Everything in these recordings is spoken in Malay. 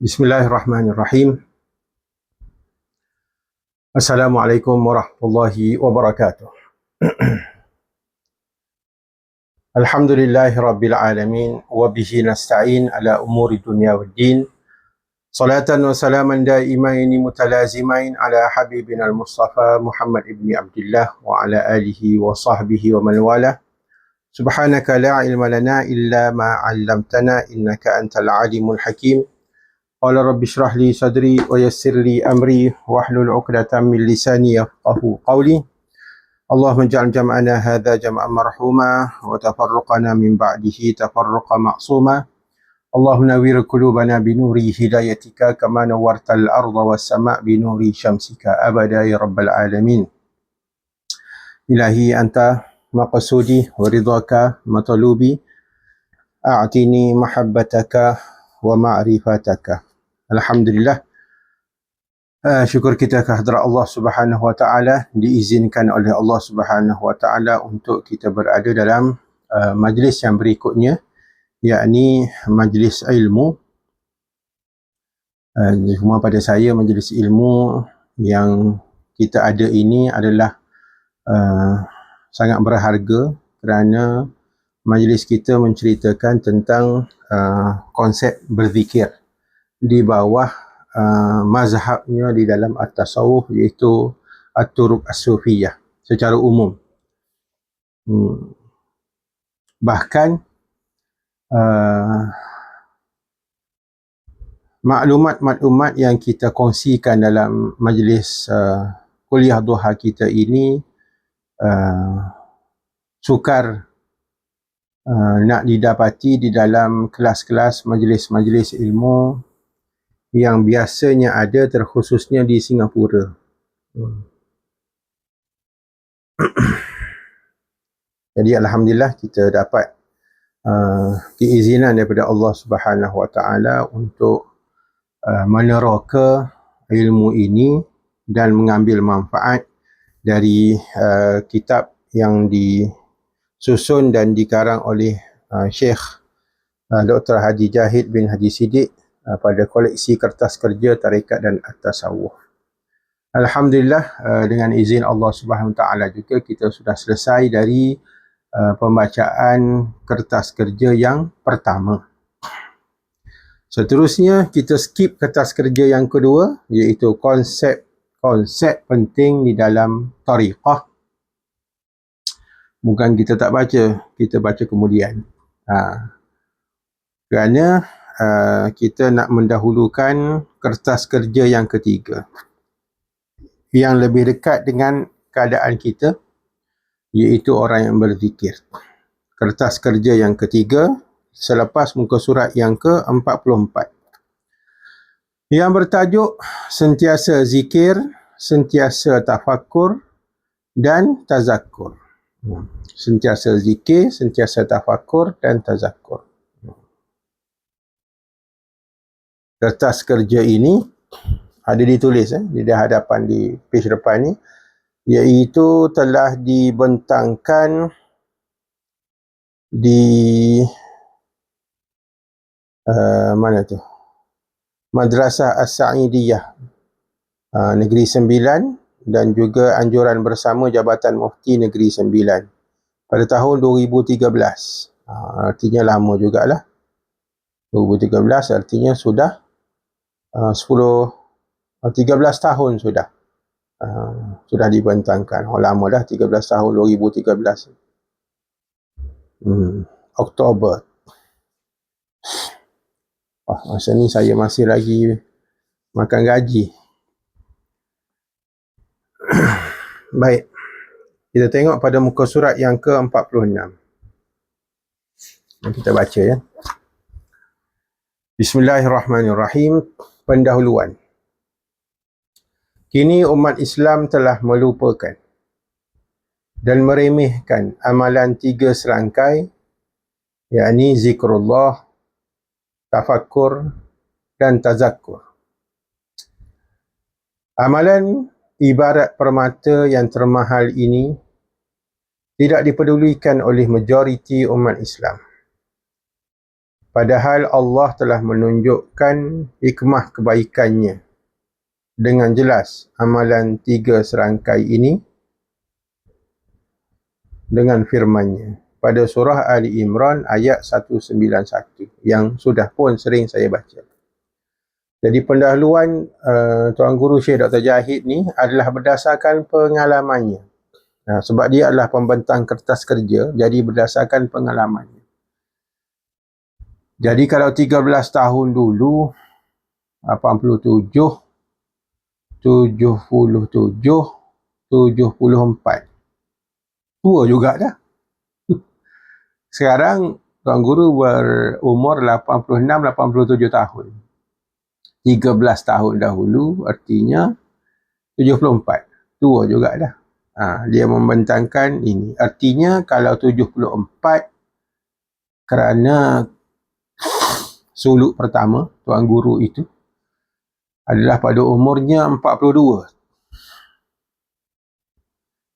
Bismillahirrahmanirrahim. Assalamualaikum warahmatullahi wabarakatuh. Alhamdulillahi rabbil alamin wa bihi nasta'in ala umuri dunya waddin. Salatan wa salaman daimaini mutalazimain ala habibina al-Mustafa Muhammad ibn Abdullah wa ala alihi wa sahbihi wa man wala. Subhanaka la ilma lana illa ma 'allamtana innaka antal alimul hakim. Qala rabbi shrah li sadri wa yassir li amri wahlul 'uqdatam min lisani yafqahu qawli. Allahumma ij'al jam'ana hadha jam'an marhuma wa tafarruqana min ba'dihi tafarruqan ma'suma. Allahumma nawwir qulubana bi nuri hidayatika kama nawwartal arda was sama' bi nuri syamsika abada ya rabbal alamin. Ilahi anta maqsudi wa ridhaka matalubi a'tini mahabbataka wa ma'rifataka. Alhamdulillah, syukur kita kehadrat Allah Subhanahu Wa Taala, diizinkan oleh Allah Subhanahu Wa Taala untuk kita berada dalam majlis yang berikutnya, yakni majlis ilmu. Cuma pada saya, majlis ilmu yang kita ada ini adalah sangat berharga kerana majlis kita menceritakan tentang konsep berzikir di bawah mazhabnya di dalam at-tasawuf, iaitu at-turuq as-sufiyah secara umum. Bahkan maklumat-maklumat yang kita kongsikan dalam majlis kuliah duha kita ini sukar nak didapati di dalam kelas-kelas majlis-majlis ilmu yang biasanya ada, terkhususnya di Singapura. Jadi alhamdulillah kita dapat keizinan daripada Allah Subhanahu Wa Taala untuk meneroka ilmu ini dan mengambil manfaat dari kitab yang disusun dan dikarang oleh Syekh Dr. Haji Jahid bin Haji Siddiq pada koleksi kertas kerja Tarekat dan At-Tasawuf. Alhamdulillah, dengan izin Allah Subhanahu Wa Taala juga kita sudah selesai dari pembacaan kertas kerja yang pertama. Seterusnya kita skip kertas kerja yang kedua, iaitu konsep penting di dalam tariqah. Bukan kita tak baca, kita baca kemudian. Kerana kita nak mendahulukan kertas kerja yang ketiga, yang lebih dekat dengan keadaan kita, iaitu orang yang berzikir. Kertas kerja yang ketiga selepas muka surat yang ke-44, yang bertajuk sentiasa zikir, sentiasa tafakkur dan tazakkur. Sentiasa zikir, sentiasa tafakkur dan tazakkur. Kertas kerja ini ada ditulis di hadapan, di page depan ni, iaitu telah dibentangkan di mana tu? Madrasah As-Sa'idiyah Negeri Sembilan, dan juga anjuran bersama Jabatan Mufti Negeri Sembilan pada tahun 2013. Artinya lama jugalah. 2013 artinya sudah 13 tahun sudah dibentangkan. Lama dah, 13 tahun, 2013. Oktober. Masa ni saya masih lagi makan gaji. Baik, kita tengok pada muka surat yang ke-46. Kita baca ya. Bismillahirrahmanirrahim. Pendahuluan. Kini umat Islam telah melupakan dan meremehkan amalan 3 serangkai, yakni zikrullah, tafakkur dan tazakkur. Amalan ibarat permata yang termahal ini tidak dipedulikan oleh majoriti umat Islam. Padahal Allah telah menunjukkan hikmah kebaikannya dengan jelas amalan 3 serangkai ini dengan firman-Nya pada surah Ali Imran ayat 191 yang sudah pun sering saya baca. Jadi pendahuluan Tuan Guru Syekh Dr. Jahid ni adalah berdasarkan pengalamannya. Sebab dia adalah pembentang kertas kerja, jadi berdasarkan pengalamannya. Jadi kalau 13 tahun dulu, 87, 77, 74. Tua juga dah. Sekarang Tuan Guru berumur 86-87 tahun. 13 tahun dahulu artinya 74. Tua juga dah. Dia membentangkan ini. Artinya kalau 74 kerana suluk pertama Tuan Guru itu adalah pada umurnya 42.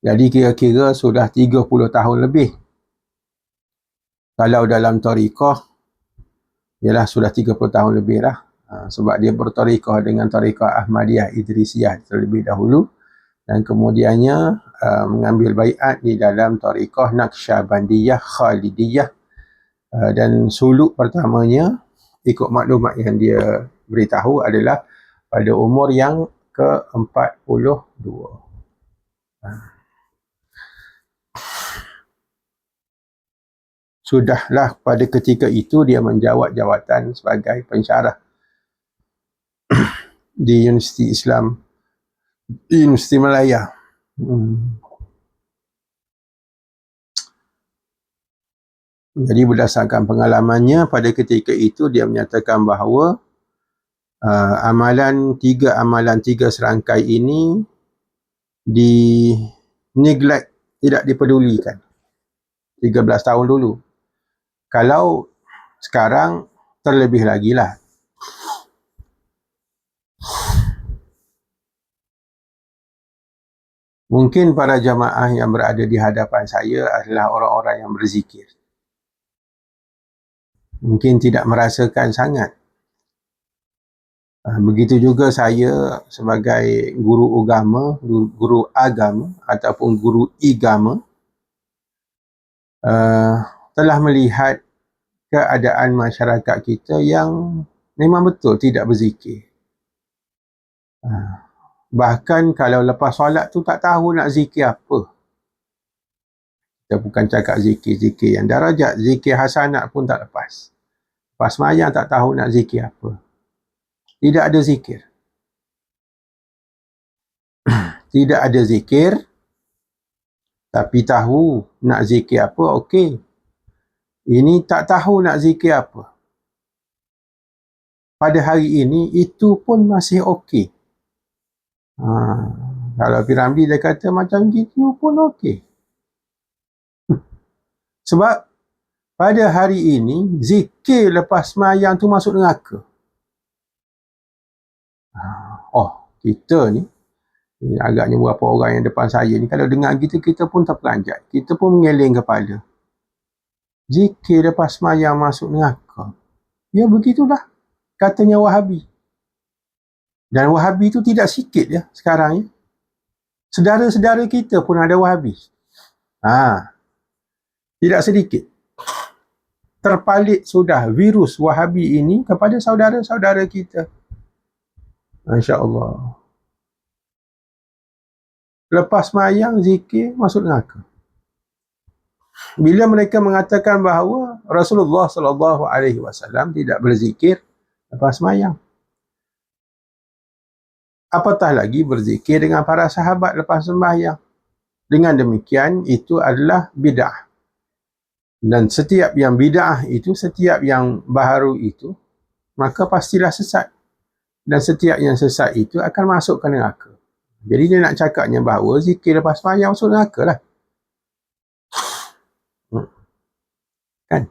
Jadi kira-kira sudah 30 tahun lebih. Kalau dalam tariqah, ialah sudah 30 tahun lebih lah. Sebab dia bertariqah dengan tariqah Ahmadiyah Idrisiyah terlebih dahulu. Dan kemudiannya mengambil baiat di dalam tariqah Naqsyabandiyah Khalidiyah. Dan suluk pertamanya, ikut maklumat yang dia beritahu adalah pada umur yang ke-42. Sudahlah pada ketika itu dia menjawat jawatan sebagai pensyarah di Universiti Islam, di Universiti Malaya. Jadi berdasarkan pengalamannya pada ketika itu dia menyatakan bahawa amalan tiga serangkai ini di neglect, tidak dipedulikan 13 tahun dulu. Kalau sekarang terlebih lagi lah. Mungkin para jamaah yang berada di hadapan saya adalah orang-orang yang berzikir. Mungkin tidak merasakan sangat. Begitu juga saya sebagai guru agama ataupun guru igama telah melihat keadaan masyarakat kita yang memang betul tidak berzikir. Bahkan kalau lepas solat tu tak tahu nak zikir apa. Kita bukan cakap zikir-zikir yang darajat, zikir hasanat pun tak lepas. Lepas sembahyang tak tahu nak zikir apa. Tidak ada zikir. Tidak ada zikir, tapi tahu nak zikir apa, okey. Ini tak tahu nak zikir apa. Pada hari ini, itu pun masih okey. Kalau Piramli dia kata macam gitu pun okey. Sebab pada hari ini, zikir lepas sembahyang tu masuk neraka. Kita ni agaknya beberapa orang yang depan saya ni, kalau dengar gitu, kita pun terperanjat. Kita pun mengeleng kepala. Zikir lepas sembahyang masuk neraka. Ya begitulah katanya Wahabi. Dan Wahabi tu tidak sikit ya sekarang ya. Saudara-saudara kita pun ada Wahabi. Tidak sedikit. Terpalit sudah virus Wahabi ini kepada saudara-saudara kita. Masya Allah. Lepas sembahyang zikir masuk neraka. Bila mereka mengatakan bahawa Rasulullah SAW tidak berzikir lepas sembahyang. Apatah lagi berzikir dengan para sahabat lepas sembahyang. Dengan demikian itu adalah bid'ah. Dan setiap yang bid'ah itu, setiap yang baharu itu, maka pastilah sesat. Dan setiap yang sesat itu akan masuk ke neraka. Jadi dia nak cakapnya bahawa zikir lepas sembahyang masuk neraka lah. Kan?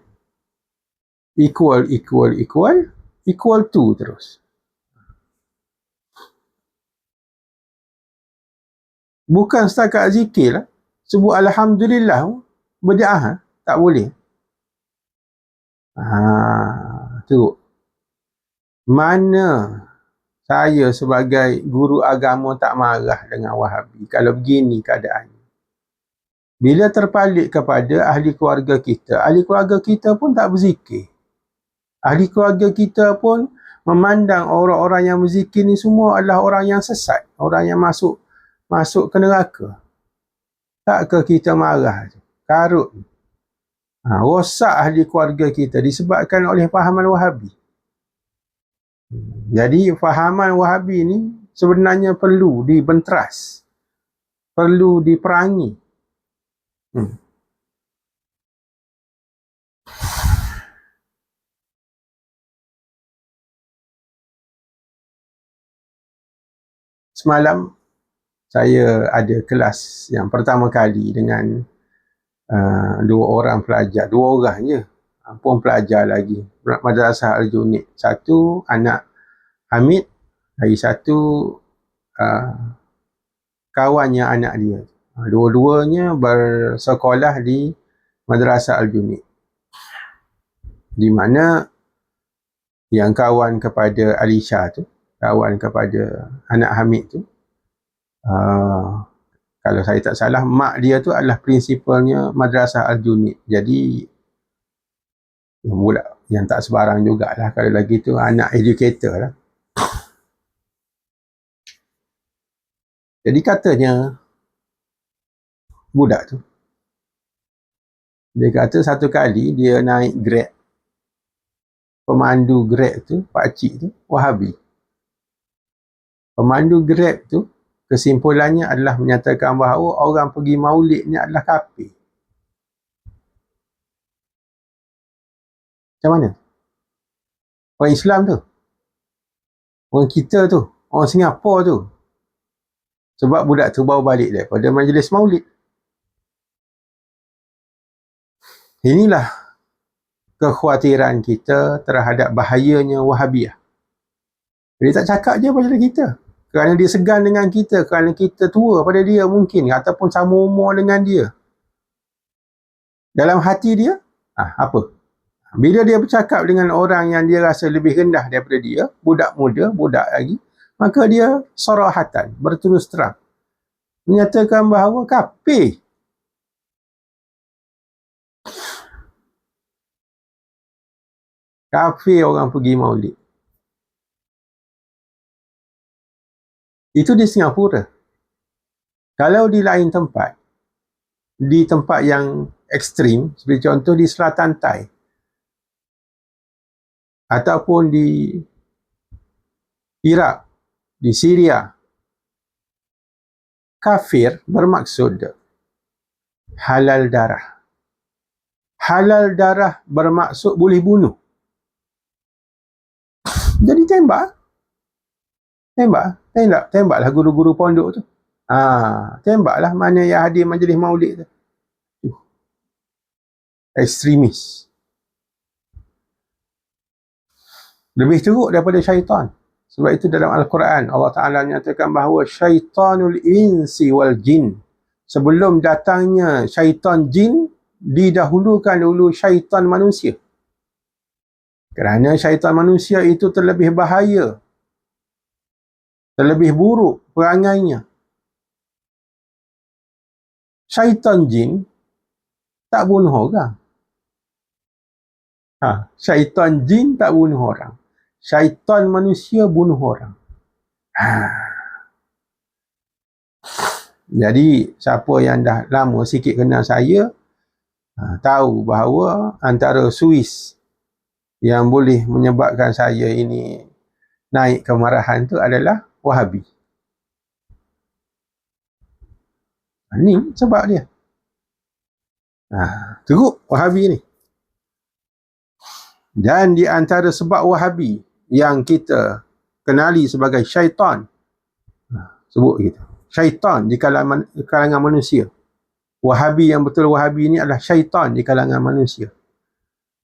Equal to terus. Bukan setakat zikir lah. Sebut Alhamdulillah, bid'ah tak boleh. Tu mana saya sebagai guru agama tak marah dengan Wahabi kalau begini keadaannya. Bila terpalit kepada ahli keluarga kita pun tak berzikir. Ahli keluarga kita pun memandang orang-orang yang berzikir ni semua adalah orang yang sesat, orang yang masuk ke neraka. Takkah kita marah? Karut. Rosak ahli keluarga kita disebabkan oleh fahaman Wahabi. Jadi fahaman Wahabi ni sebenarnya perlu dibenteras, perlu diperangi. Semalam saya ada kelas yang pertama kali dengan dua orang pelajar, dua orang je, pun pelajar lagi, Madrasah Al-Junid. Satu anak Hamid, lagi satu kawannya anak dia. Dua-duanya bersekolah di Madrasah Al-Junid, di mana yang kawan kepada Alisha tu, kawan kepada anak Hamid tu, kalau saya tak salah, mak dia tu adalah prinsipalnya Madrasah Al-Junid. Jadi budak yang tak sebarang jugalah kalau lagi tu anak educator lah. Jadi katanya budak tu, dia kata satu kali dia naik Grab, pemandu Grab tu, pakcik tu Wahabi. Pemandu Grab tu kesimpulannya adalah menyatakan bahawa orang pergi maulid ni adalah kafir. Macam mana? Orang Islam tu, orang kita tu, orang Singapura tu. Sebab budak tu baru balik daripada majlis maulid. Inilah kekhawatiran kita terhadap bahayanya Wahabiyah. Dia tak cakap je pasal kita, kerana dia segan dengan kita, kerana kita tua pada dia mungkin, ataupun sama umur dengan dia. Dalam hati dia, apa? Bila dia bercakap dengan orang yang dia rasa lebih rendah daripada dia, budak muda, budak lagi, maka dia sarahatan, berterus terang, menyatakan bahawa kafir. Kafir orang pergi maulid. Itu di Singapura. Kalau di lain tempat, di tempat yang ekstrim, seperti contoh di Selatan Thai, ataupun di Iraq, di Syria, kafir bermaksud halal darah. Halal darah bermaksud boleh bunuh. Jadi tembaklah guru-guru pondok tu. Tembaklah mana yang hadir majlis maulid tu. Ekstremis. Lebih teruk daripada syaitan. Sebab itu dalam Al-Quran Allah Ta'ala menyatakan bahawa syaitanul insi wal jin, sebelum datangnya syaitan jin, didahulukan dulu syaitan manusia. Kerana syaitan manusia itu terlebih bahaya, terlebih buruk perangainya. Syaitan jin tak bunuh orang. Syaitan jin tak bunuh orang. Syaitan manusia bunuh orang. Jadi siapa yang dah lama sikit kenal saya, tahu bahawa antara Swiss yang boleh menyebabkan saya ini naik kemarahan tu adalah Wahabi. Ni sebab dia. Teruk Wahabi ni. Dan di antara sebab Wahabi yang kita kenali sebagai syaitan, sebut kita, syaitan di kalangan manusia. Wahabi yang betul Wahabi ni adalah syaitan di kalangan manusia.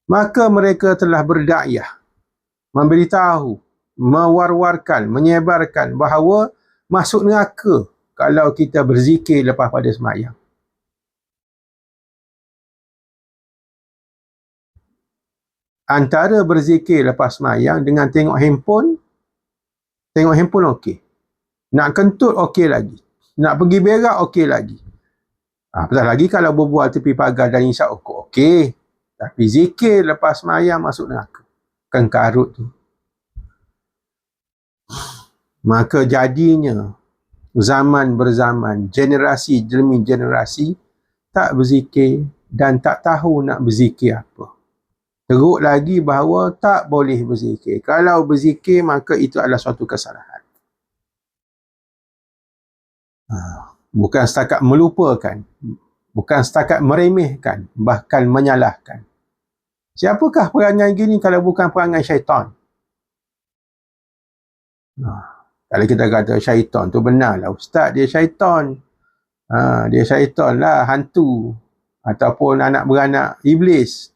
Maka mereka telah berdakwah, memberitahu, mewar-warkan, menyebarkan bahawa masuk neraka kalau kita berzikir lepas pada sembahyang. antara berzikir lepas sembahyang dengan tengok handphone okey. Nak kentut okey lagi. Nak pergi berak okey lagi. Apatah lagi kalau berbual tepi pagar dan isyak okey. Tapi zikir lepas sembahyang masuk neraka. Kan karut tu. Maka jadinya zaman berzaman, generasi demi generasi tak berzikir dan tak tahu nak berzikir apa. Teruk lagi bahawa tak boleh berzikir. Kalau berzikir maka itu adalah suatu kesalahan. Bukan setakat melupakan, bukan setakat meremehkan, bahkan menyalahkan. Siapakah perangai gini kalau bukan perangai syaitan? Kalau kita kata syaitan tu benarlah, ustaz dia syaitan. Dia syaitan lah, hantu ataupun anak beranak iblis.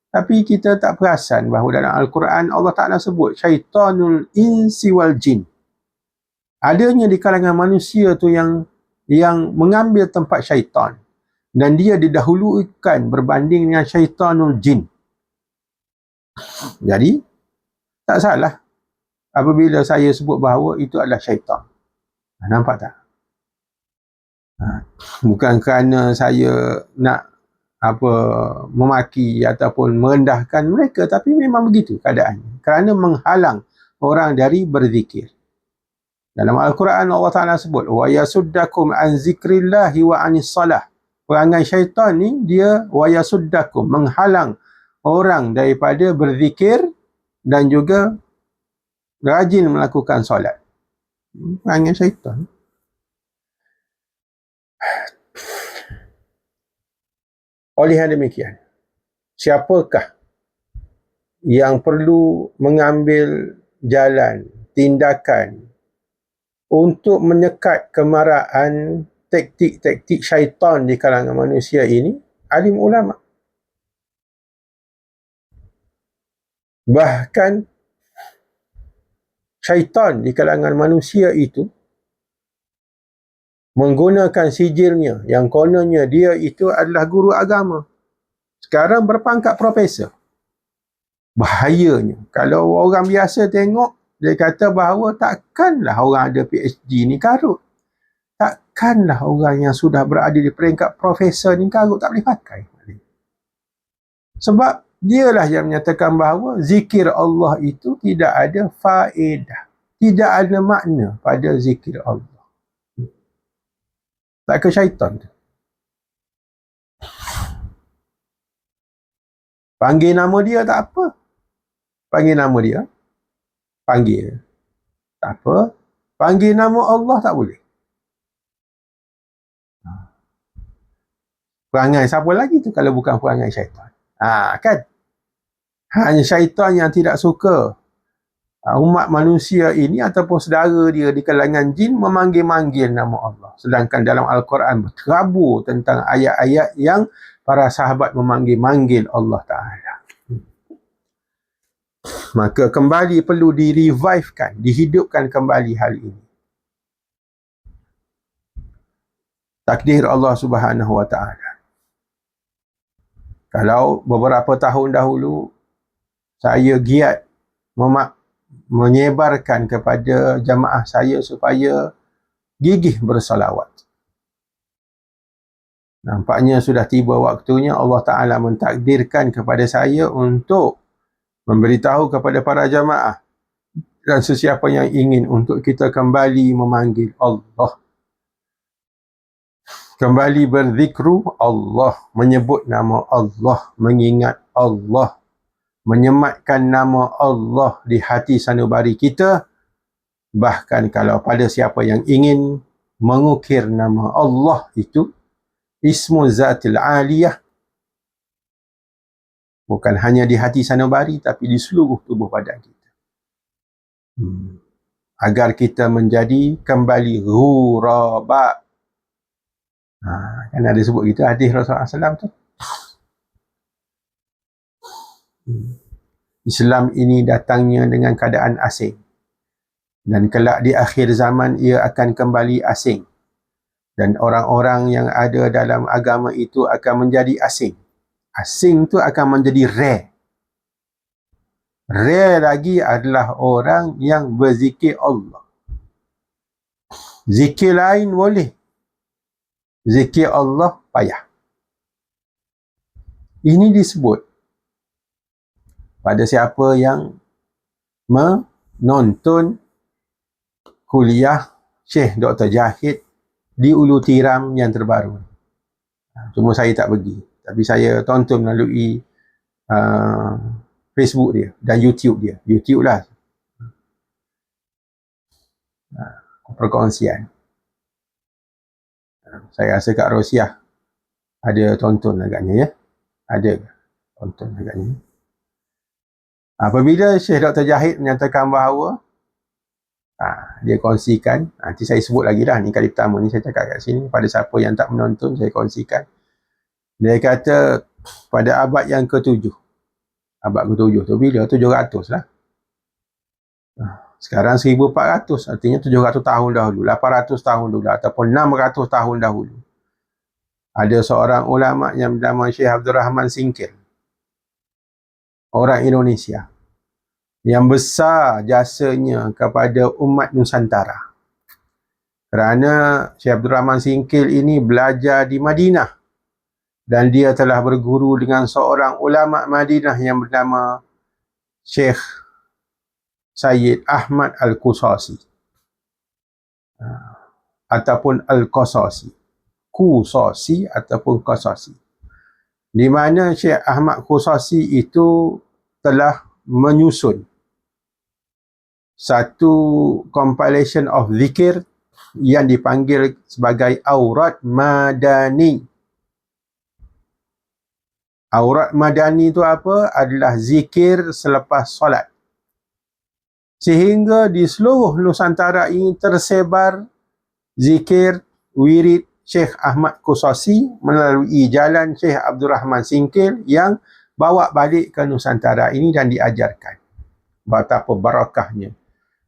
Tapi kita tak perasan bahawa dalam Al-Quran Allah Ta'ala sebut syaitanul insi wal jin. Adanya di kalangan manusia tu yang mengambil tempat syaitan, dan dia didahulukan berbanding dengan syaitanul jin. Jadi tak salah apabila saya sebut bahawa itu adalah syaitan. Nampak tak? Bukan kerana saya nak memaki ataupun merendahkan mereka, tapi memang begitu keadaannya. Kerana menghalang orang dari berzikir. Dalam Al-Quran Allah Ta'ala sebut wa yasuddakum an zikrillahi wa anis salah. Perangai syaitan ni dia wa yasuddakum, menghalang orang daripada berzikir dan juga rajin melakukan solat. Perangai syaitan. Oleh yang demikian, siapakah yang perlu mengambil jalan, tindakan untuk menyekat kemarahan taktik-taktik syaitan di kalangan manusia ini? Alim ulama. Bahkan syaitan di kalangan manusia itu menggunakan sijilnya yang kononnya dia itu adalah guru agama. Sekarang berpangkat profesor. Bahayanya. Kalau orang biasa tengok, dia kata bahawa takkanlah orang ada PhD ni karut. Takkanlah orang yang sudah berada di peringkat profesor ni karut, tak boleh pakai. Sebab dialah yang menyatakan bahawa zikir Allah itu tidak ada faedah. Tidak ada makna pada zikir Allah. Tak ke syaitan tu. Panggil nama dia tak apa. Panggil nama dia. Panggil. Tak apa. Panggil nama Allah tak boleh. Perangai siapa lagi tu kalau bukan perangai syaitan? Kan? Hanya syaitan yang tidak suka umat manusia ini ataupun saudara dia di kalangan jin memanggil-manggil nama Allah. Sedangkan dalam Al-Quran berterabur tentang ayat-ayat yang para sahabat memanggil-manggil Allah Ta'ala. Maka kembali perlu di-revivekan, dihidupkan kembali hal ini. Takdir Allah Subhanahu Wa Ta'ala. Kalau beberapa tahun dahulu saya giat menyebarkan kepada jamaah saya supaya gigih bersalawat. Nampaknya sudah tiba waktunya Allah Ta'ala mentakdirkan kepada saya untuk memberitahu kepada para jamaah dan sesiapa yang ingin untuk kita kembali memanggil Allah. Kembali berzikru Allah, menyebut nama Allah, mengingat Allah, menyematkan nama Allah di hati sanubari kita. Bahkan kalau pada siapa yang ingin mengukir nama Allah itu, Ismu Zatil Aliyah, bukan hanya di hati sanubari tapi di seluruh tubuh badan kita. Agar kita menjadi kembali ghuraba. Kan ada sebut gitu hadis Rasulullah SAW tu. Islam ini datangnya dengan keadaan asing. Dan kelak di akhir zaman ia akan kembali asing. Dan orang-orang yang ada dalam agama itu akan menjadi asing. Asing tu akan menjadi rare. Rare lagi adalah orang yang berzikir Allah. Zikir lain boleh, zikir Allah payah. Ini disebut pada siapa yang menonton kuliah Syekh Dr. Jahid di Ulu Tiram yang terbaru. Cuma saya tak pergi, tapi saya tonton melalui Facebook dia dan YouTube dia. YouTube lah, perkongsian. Saya rasa Kak Rosiah ada tonton agaknya ya. Ada tonton agaknya. Apabila Syekh Dr. Jahid menyatakan bahawa dia kongsikan, nanti saya sebut lagi dah, ni kali pertama ni saya cakap kat sini, pada siapa yang tak menonton saya kongsikan. Dia kata pada abad yang ke-7, abad ke-7 tu bila? 700 lah. Sekarang 1400, artinya 700 tahun dahulu, 800 tahun dahulu, ataupun 600 tahun dahulu, ada seorang ulama yang bernama Syekh Abdul Rahman Singkil, orang Indonesia, yang besar jasanya kepada umat Nusantara. Kerana Syekh Abdul Rahman Singkil ini belajar di Madinah, dan dia telah berguru dengan seorang ulama Madinah yang bernama Syekh Sayyid Ahmad Al-Qusasi ataupun Al-Qasasi, Qusasi ataupun Qasasi, di mana Syekh Ahmad Qusasi itu telah menyusun satu compilation of zikir yang dipanggil sebagai Aurat Madani. Aurat Madani itu apa? Adalah zikir selepas solat. Sehingga di seluruh Nusantara ini tersebar zikir wirid Syekh Ahmad Qusasi melalui jalan Syekh Abdul Rahman Singkil yang bawa balik ke Nusantara ini dan diajarkan. Betapa barakahnya.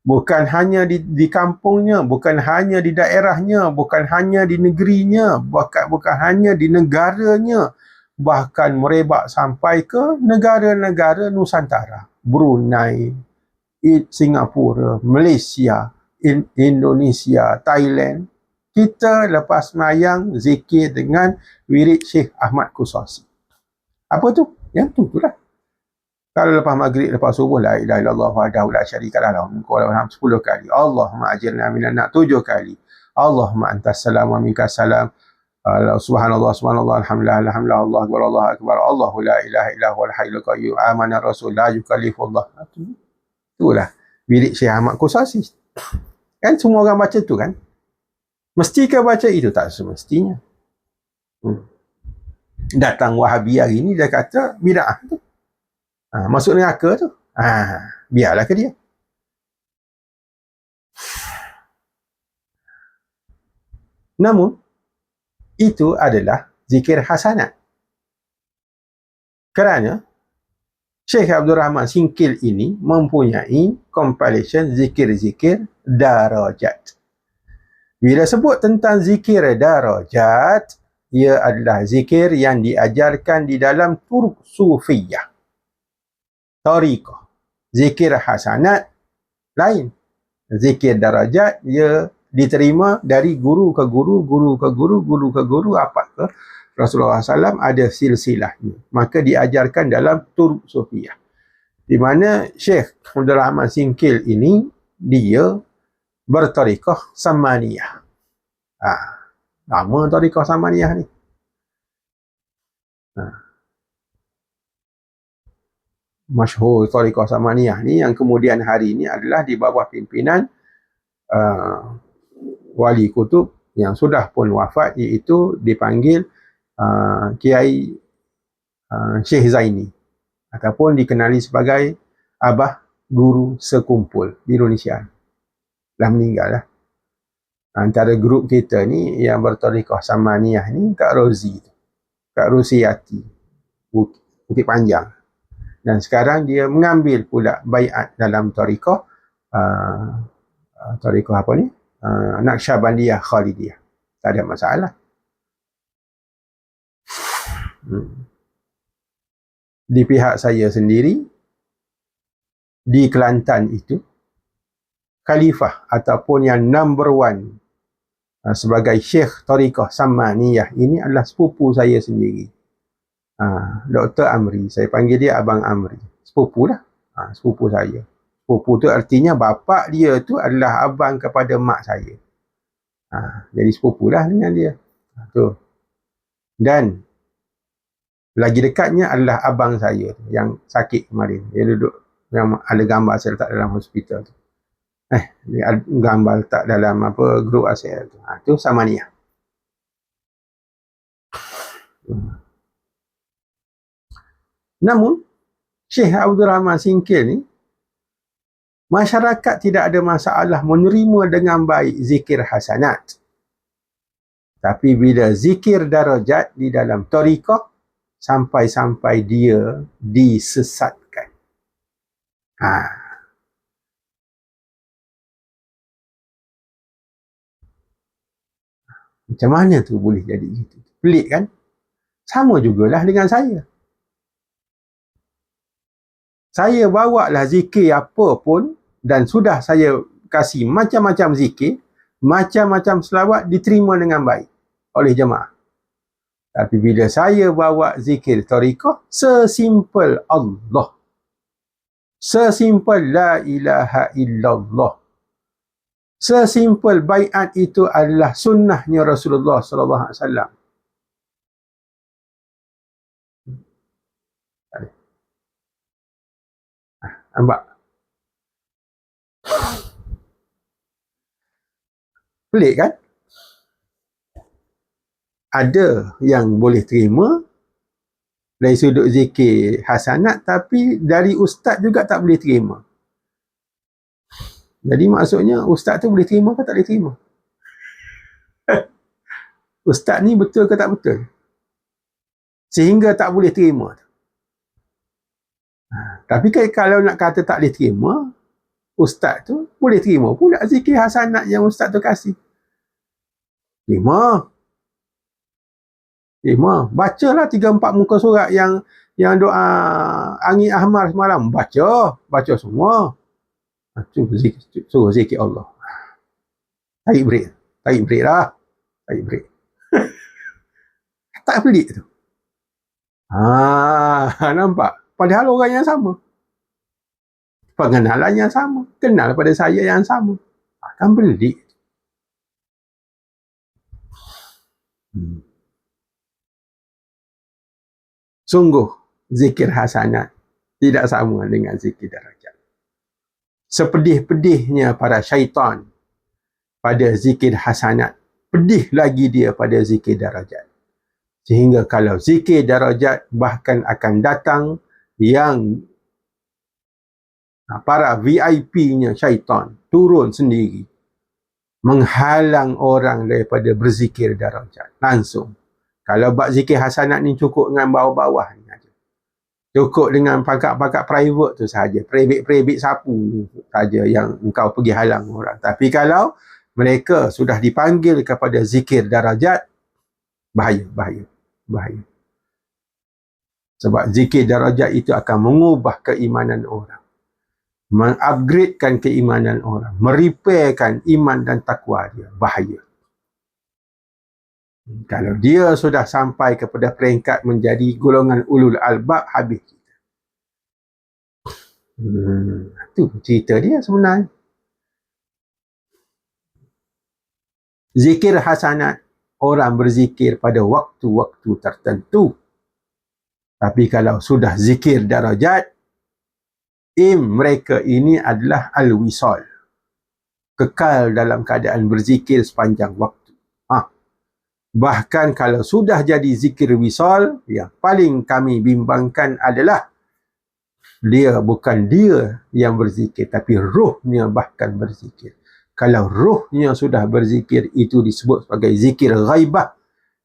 Bukan hanya di kampungnya, bukan hanya di daerahnya, bukan hanya di negerinya, bukan hanya di negaranya, bahkan merebak sampai ke negara-negara Nusantara. Brunei, Singapura, Malaysia, Indonesia, Thailand. Kita lepas semayang zikir dengan wirid Syekh Ahmad Qusasi. Apa tu? Yang tu lah. Kalau lepas maghrib, lepas subuh, la ilaha illallah wahdahu la syarika lah, 10 kali. Allahumma ajirna minan nar 7 kali. Allahumma antas salam wa minkas salam. Subhanallah, subhanallah, alhamdulillah, alhamdulillah, Allah akbar, Allah akbar. Allahu la ilaha illa huwal hayyul qayyum. Amana rasul la yukallifullah. Itulah wirid Syekh Ahmad Qusasi. Kan semua orang baca tu kan? Mestikah baca itu? Tak semestinya. Datang Wahabi hari ni dia kata bid'ah tu. Masuk neraka tu. Biarlah ke dia. Namun itu adalah zikir hasanat. Kerana Syekh Abdul Rahman Singkil ini mempunyai compilation zikir-zikir darajat. Bila sebut tentang zikir darajat, ia adalah zikir yang diajarkan di dalam turuk sufiyah, tariqah. Zikir hasanat lain. Zikir darajat ia diterima dari guru ke guru, guru ke guru, guru ke guru, apa ke Rasulullah SAW ada silsilahnya. Maka diajarkan dalam turuk sufiyah. Di mana Syekh Abdul Rahman Singkil ini, dia bertariqah Samaniyah. Nama tariqah Samaniyah ni. Masyhur tariqah Samaniyah ni yang kemudian hari ini adalah di bawah pimpinan wali kutub yang sudah pun wafat, iaitu dipanggil Kiai Syekh Zaini, ataupun dikenali sebagai Abah Guru Sekumpul di Indonesia. Dah meninggal lah. Antara grup kita ni yang bertariqah Samaniyah ni Kak Rozi, Kak Rusiyati, Bukit Panjang. Dan sekarang dia mengambil pula baiat dalam tariqah apa ni? Naqsyabandiyah Khalidiyah. Tak ada masalah. Di pihak saya sendiri, di Kelantan itu, khalifah ataupun yang number one sebagai Syekh Tariqah Samaniyah ini adalah sepupu saya sendiri. Dr. Amri, saya panggil dia Abang Amri. Sepupu lah. Sepupu saya. Sepupu tu artinya bapa dia tu adalah abang kepada mak saya. Jadi sepupu lah dengan dia. Tu. Dan lagi dekatnya adalah abang saya yang sakit kemarin. Dia duduk, yang ada gambar saya letak dalam hospital tu. Dia ada gambar letak dalam grup saya tu. Tu Samaniyah. Namun Syekh Abdul Rahman Singkil ni, masyarakat tidak ada masalah menerima dengan baik zikir hasanat. Tapi bila zikir darajat di dalam tariqah, sampai-sampai dia disesatkan. Macam mana tu boleh jadi gitu? Pelik kan? Sama jugalah dengan saya. Saya bawa lah zikir apa pun dan sudah saya kasih macam-macam zikir, macam-macam selawat diterima dengan baik oleh jemaah. Tapi bila saya bawa zikir tariqah, sesimpel Allah, sesimpel la ilaha illallah, sesimpel baiat itu adalah sunnahnya Rasulullah sallallahu alaihi wasallam. Nampak? Pelik kan? Ada yang boleh terima dari sudut zikir hasanat, tapi dari ustaz juga tak boleh terima. Jadi maksudnya ustaz tu boleh terima ke tak boleh terima? Ustaz ni betul ke tak betul? Sehingga tak boleh terima. Tapi kalau nak kata tak boleh terima, ustaz tu boleh terima pula zikir hasanat yang ustaz tu kasih. Terima. Bacalah 3-4 muka surat yang doa angin ahmar semalam. Baca semua. Suruh zikir Allah. Tarik break lah. Tak pelik tu. Nampak? Padahal orang yang sama. Pengenalan yang sama. Kenal pada saya yang sama. Kan pelik. Sungguh, zikir hasanat tidak sama dengan zikir darajat. Sepedih-pedihnya para syaitan pada zikir hasanat, pedih lagi dia pada zikir darajat. Sehingga kalau zikir darajat bahkan akan datang yang para VIP-nya syaitan turun sendiri menghalang orang daripada berzikir darajat langsung. Kalau bab zikir hasanat ni cukup dengan bawah-bawah ni aja. Cukup dengan pangkat-pangkat private tu saja, private sapu saja yang engkau pergi halang orang. Tapi kalau mereka sudah dipanggil kepada zikir darajat, bahaya. Sebab zikir darajat itu akan mengubah keimanan orang, mengupgradekan keimanan orang, merepairkan iman dan takwa dia. Bahaya. Kalau dia sudah sampai kepada peringkat menjadi golongan ulul albab, habis kita. Itu cerita dia sebenarnya. Zikir hasanat, orang berzikir pada waktu-waktu tertentu. Tapi kalau sudah zikir darajat, mereka ini adalah al-wisal. Kekal dalam keadaan berzikir sepanjang waktu. Bahkan kalau sudah jadi zikir wisal, yang paling kami bimbangkan adalah bukan dia yang berzikir, tapi rohnya bahkan berzikir. Kalau rohnya sudah berzikir, itu disebut sebagai zikir ghaibah,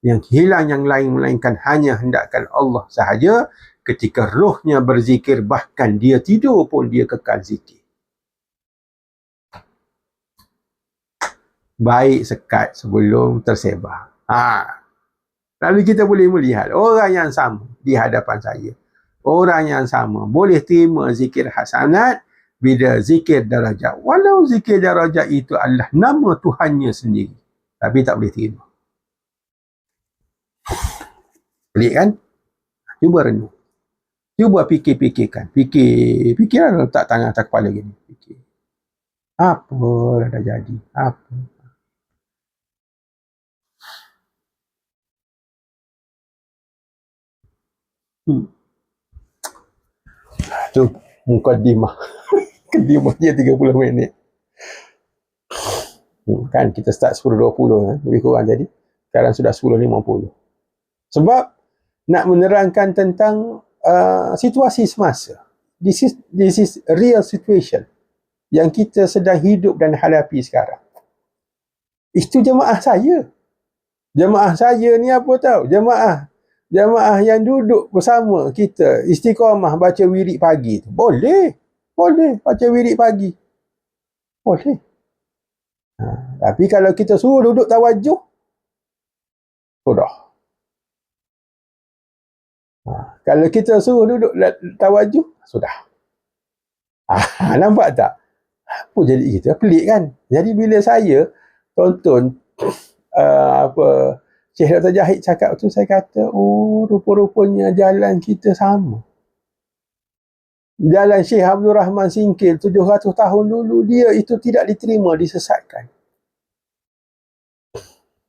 yang hilang yang lain melainkan hanya hendakkan Allah sahaja. Ketika rohnya berzikir, bahkan dia tidur pun dia kekal zikir. Baik sekat sebelum tersebar. Lalu kita boleh melihat orang yang sama di hadapan saya. Orang yang sama boleh terima zikir hasanat bila zikir darajat. Walau zikir darajat itu adalah nama Tuhannya sendiri, tapi tak boleh terima. Pelik kan? Cuba renung. Cuba fikirkan. Fikirlah, letak tangan atas kepala gini. Fikir. Apa dah jadi? Apa? Tu mukadimah. Kedimah dia 30 minit. Kan kita start 10.20 lebih kurang tadi. Sekarang sudah 10.50. Sebab nak menerangkan tentang situasi semasa. This is a real situation yang kita sedang hidup dan hadapi sekarang. Itu jemaah saya. Jemaah saya ni apa tahu? Jemaah yang duduk bersama kita istiqamah baca wirid pagi tu. Boleh baca wirid pagi. Boleh. Tapi kalau kita suruh duduk tawajuh, sudah. Kalau kita suruh duduk tawajuh, sudah. Nampak tak? Apa jadi kita? Pelik kan? Jadi bila saya tonton Syekh Dr. Jahid cakap tu, saya kata, oh, rupa-rupanya jalan kita sama. Jalan Syekh Abdul Rahman Singkil 700 tahun dulu, dia itu tidak diterima, disesatkan.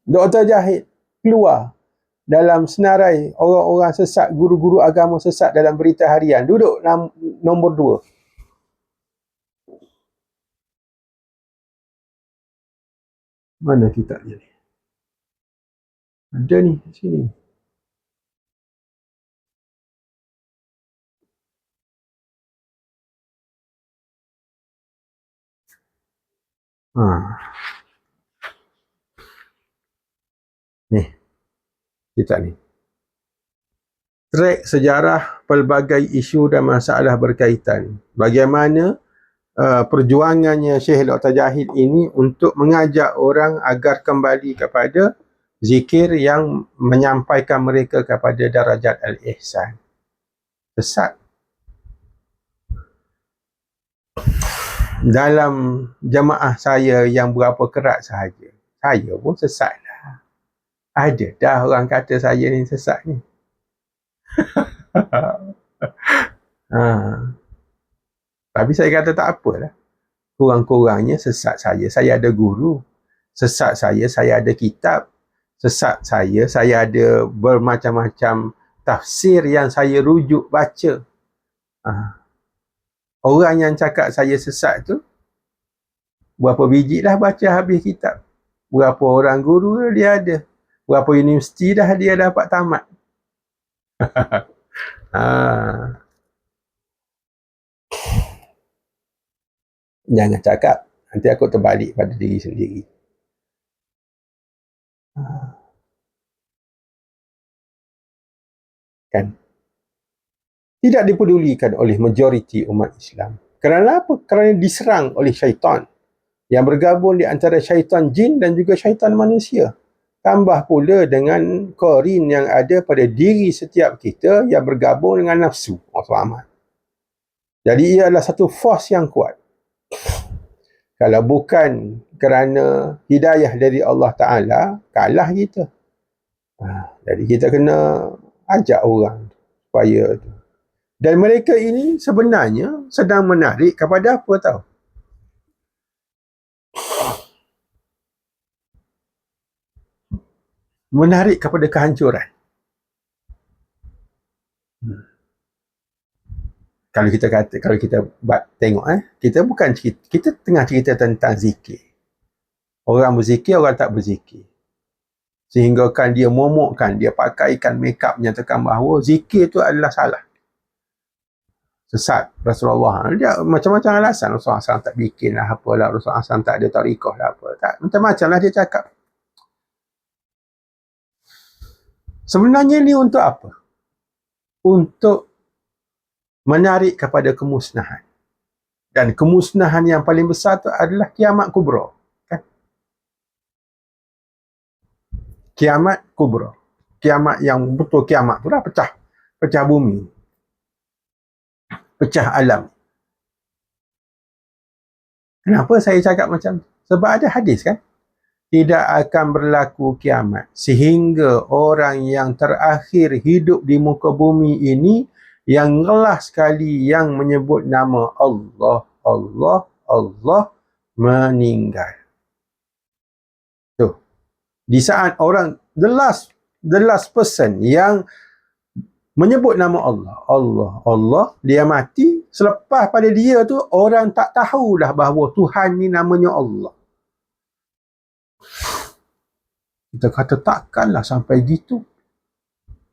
Dr. Jahid keluar dalam senarai orang-orang sesat, guru-guru agama sesat dalam Berita Harian. Duduk nombor 2. Mana kitabnya ni? Ada ni, sini. Ni, kitab ni. Trek sejarah pelbagai isu dan masalah berkaitan. Bagaimana perjuangannya Syekh Dr. Jahid ini untuk mengajak orang agar kembali kepada zikir yang menyampaikan mereka kepada darajat al-ihsan. Sesat. Dalam jemaah saya yang berapa kerat sahaja, saya pun sesat dah. Ada dah orang kata saya ni sesat ni. Tapi saya kata tak apalah. Kurang-kurangnya sesat saya ada guru. Sesat saya ada kitab. Sesat saya ada bermacam-macam tafsir yang saya rujuk baca. Orang yang cakap saya sesat tu, berapa biji dah baca habis kitab. Berapa orang guru dia ada. Berapa universiti dah dia dapat tamat. Jangan cakap, nanti aku terbalik pada diri sendiri. Kan? Tidak dipedulikan oleh majoriti umat Islam. Kerana apa? Kerana diserang oleh syaitan yang bergabung di antara syaitan jin dan juga syaitan manusia. Tambah pula dengan korin yang ada pada diri setiap kita yang bergabung dengan nafsu. Jadi ia adalah satu force yang kuat. Kalau bukan kerana hidayah dari Allah Ta'ala, kalah kita. Jadi kita kena ajak orang supaya tu. Dan mereka ini sebenarnya sedang menarik kepada apa tahu? Menarik kepada kehancuran. Kalau kita tengok, kita tengah cerita tentang zikir. Orang berzikir, orang tak berzikir. Sehingga kan dia momokkan, dia pakaikan makeup menyatakan bahawa zikir tu adalah salah. Sesat Rasulullah. Dia macam-macam alasan. Rasulullah SAW tak bikin lah apalah. Rasulullah SAW tak ada tariqah lah apa. Tak, macam-macam lah dia cakap. Sebenarnya ni untuk apa? Untuk menarik kepada kemusnahan. Dan kemusnahan yang paling besar tu adalah kiamat kubra. Kan? Kiamat kubra. Kiamat yang betul kiamat tu lah pecah bumi. Pecah alam. Kenapa saya cakap macam tu? Sebab ada hadis kan? Tidak akan berlaku kiamat sehingga orang yang terakhir hidup di muka bumi ini yang ngelah sekali yang menyebut nama Allah, Allah, Allah meninggal. Tu. Di saat orang the last person yang menyebut nama Allah, Allah, Allah, dia mati, selepas pada dia tu orang tak tahulah bahawa Tuhan ni namanya Allah. Kita kata takkanlah sampai gitu.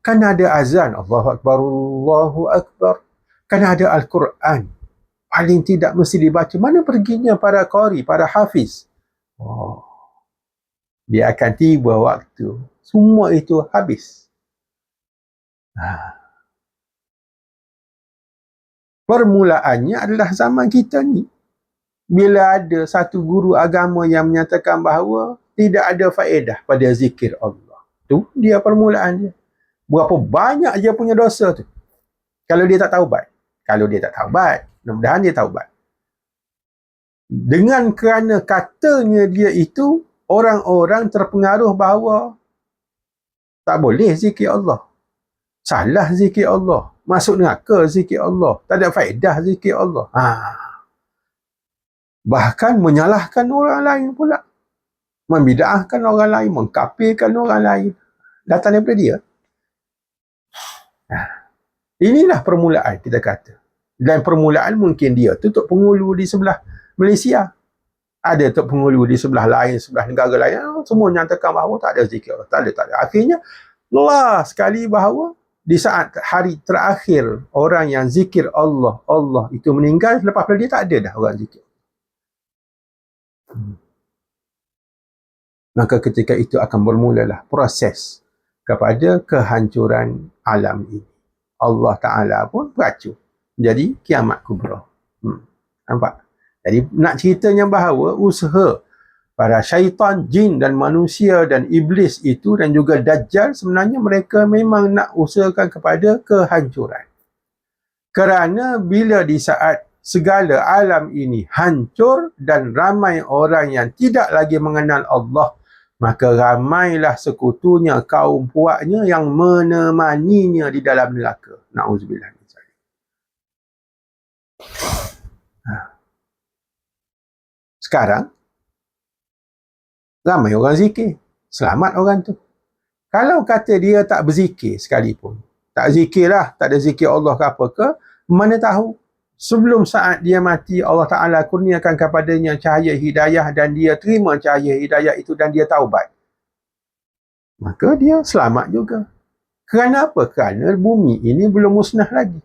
Kan ada azan, Allahu Akbar, Allahu Akbar. Kan ada Al-Quran. Paling tidak mesti dibaca. Mana perginya para qari, para hafiz? Oh, dia akan tiba waktu. Semua itu habis. Permulaannya adalah zaman kita ni. Bila ada satu guru agama yang menyatakan bahawa tidak ada faedah pada zikir Allah. Tu dia permulaan dia. Berapa banyak dia punya dosa tu. Kalau dia tak taubat. Kalau dia tak taubat, mudah-mudahan dia taubat. Dengan kerana katanya dia itu, orang-orang terpengaruh bahawa tak boleh zikir Allah. Salah zikir Allah. Masuk neraka zikir Allah. Tak ada faedah zikir Allah. Bahkan menyalahkan orang lain pula. Membida'ahkan orang lain, mengkafirkan orang lain. Datang daripada dia. Inilah permulaan kita kata. Dan permulaan mungkin dia tu Tok Pengulu di sebelah Malaysia. Ada Tok Pengulu di sebelah lain, sebelah negara lain. Semua nyatakan bahawa tak ada zikir Allah. Tak ada. Akhirnya, Allah sekali bahawa di saat hari terakhir orang yang zikir Allah, Allah itu meninggal, lepas pada dia tak ada dah orang zikir. Maka ketika itu akan bermulalah proses kepada kehancuran alam ini. Allah Ta'ala pun beracu. Jadi kiamat kubra. Nampak? Jadi nak ceritanya bahawa usaha para syaitan, jin dan manusia dan iblis itu dan juga Dajjal sebenarnya mereka memang nak usahakan kepada kehancuran. Kerana bila di saat segala alam ini hancur dan ramai orang yang tidak lagi mengenal Allah, maka ramailah sekutunya, kaum puaknya yang menemaninya di dalam neraka. Na'udzubillah. Sekarang, ramai orang zikir. Selamat orang tu. Kalau kata dia tak berzikir sekalipun, tak zikirlah, tak ada zikir Allah ke apa ke, mana tahu sebelum saat dia mati, Allah Ta'ala kurniakan kepadanya cahaya hidayah dan dia terima cahaya hidayah itu dan dia taubat. Maka dia selamat juga. Kerana apa? Kerana bumi ini belum musnah lagi.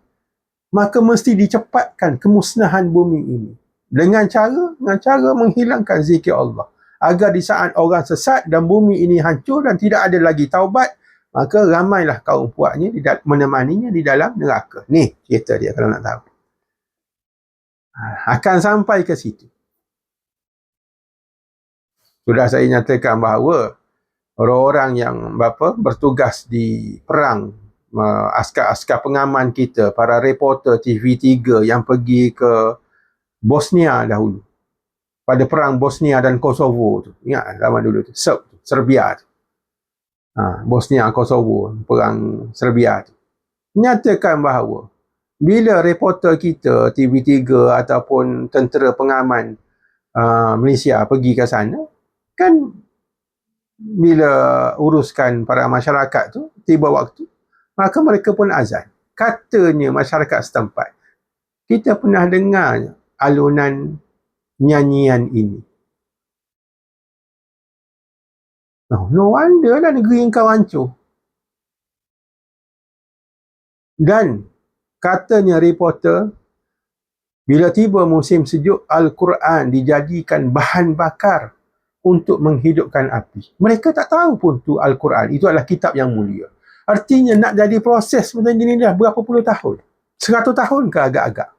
Maka mesti dicepatkan kemusnahan bumi ini. Dengan cara menghilangkan zikir Allah. Agar di saat orang sesat dan bumi ini hancur dan tidak ada lagi taubat, maka ramailah kaum puaknya menemaninya di dalam neraka. Ni cerita dia kalau nak tahu. Akan sampai ke situ. Sudah saya nyatakan bahawa orang-orang yang bertugas di perang, askar-askar pengaman kita, para reporter TV3 yang pergi ke Bosnia dahulu. Pada perang Bosnia dan Kosovo tu. Ingat zaman dulu tu. Serbia tu. Bosnia, Kosovo, perang Serbia tu. Nyatakan bahawa bila reporter kita, TV3 ataupun tentera pengaman Malaysia pergi ke sana, kan bila uruskan para masyarakat tu, tiba waktu, maka mereka pun azan. Katanya masyarakat setempat, kita pernah dengar alunan nyanyian ini. No wonder lah negeri engkau hancur. Dan katanya reporter, bila tiba musim sejuk, Al-Quran dijadikan bahan bakar untuk menghidupkan api. Mereka tak tahu pun tu Al-Quran, itu adalah kitab yang mulia. Artinya nak jadi proses macam ini dah berapa puluh tahun? 100 tahun ke agak-agak?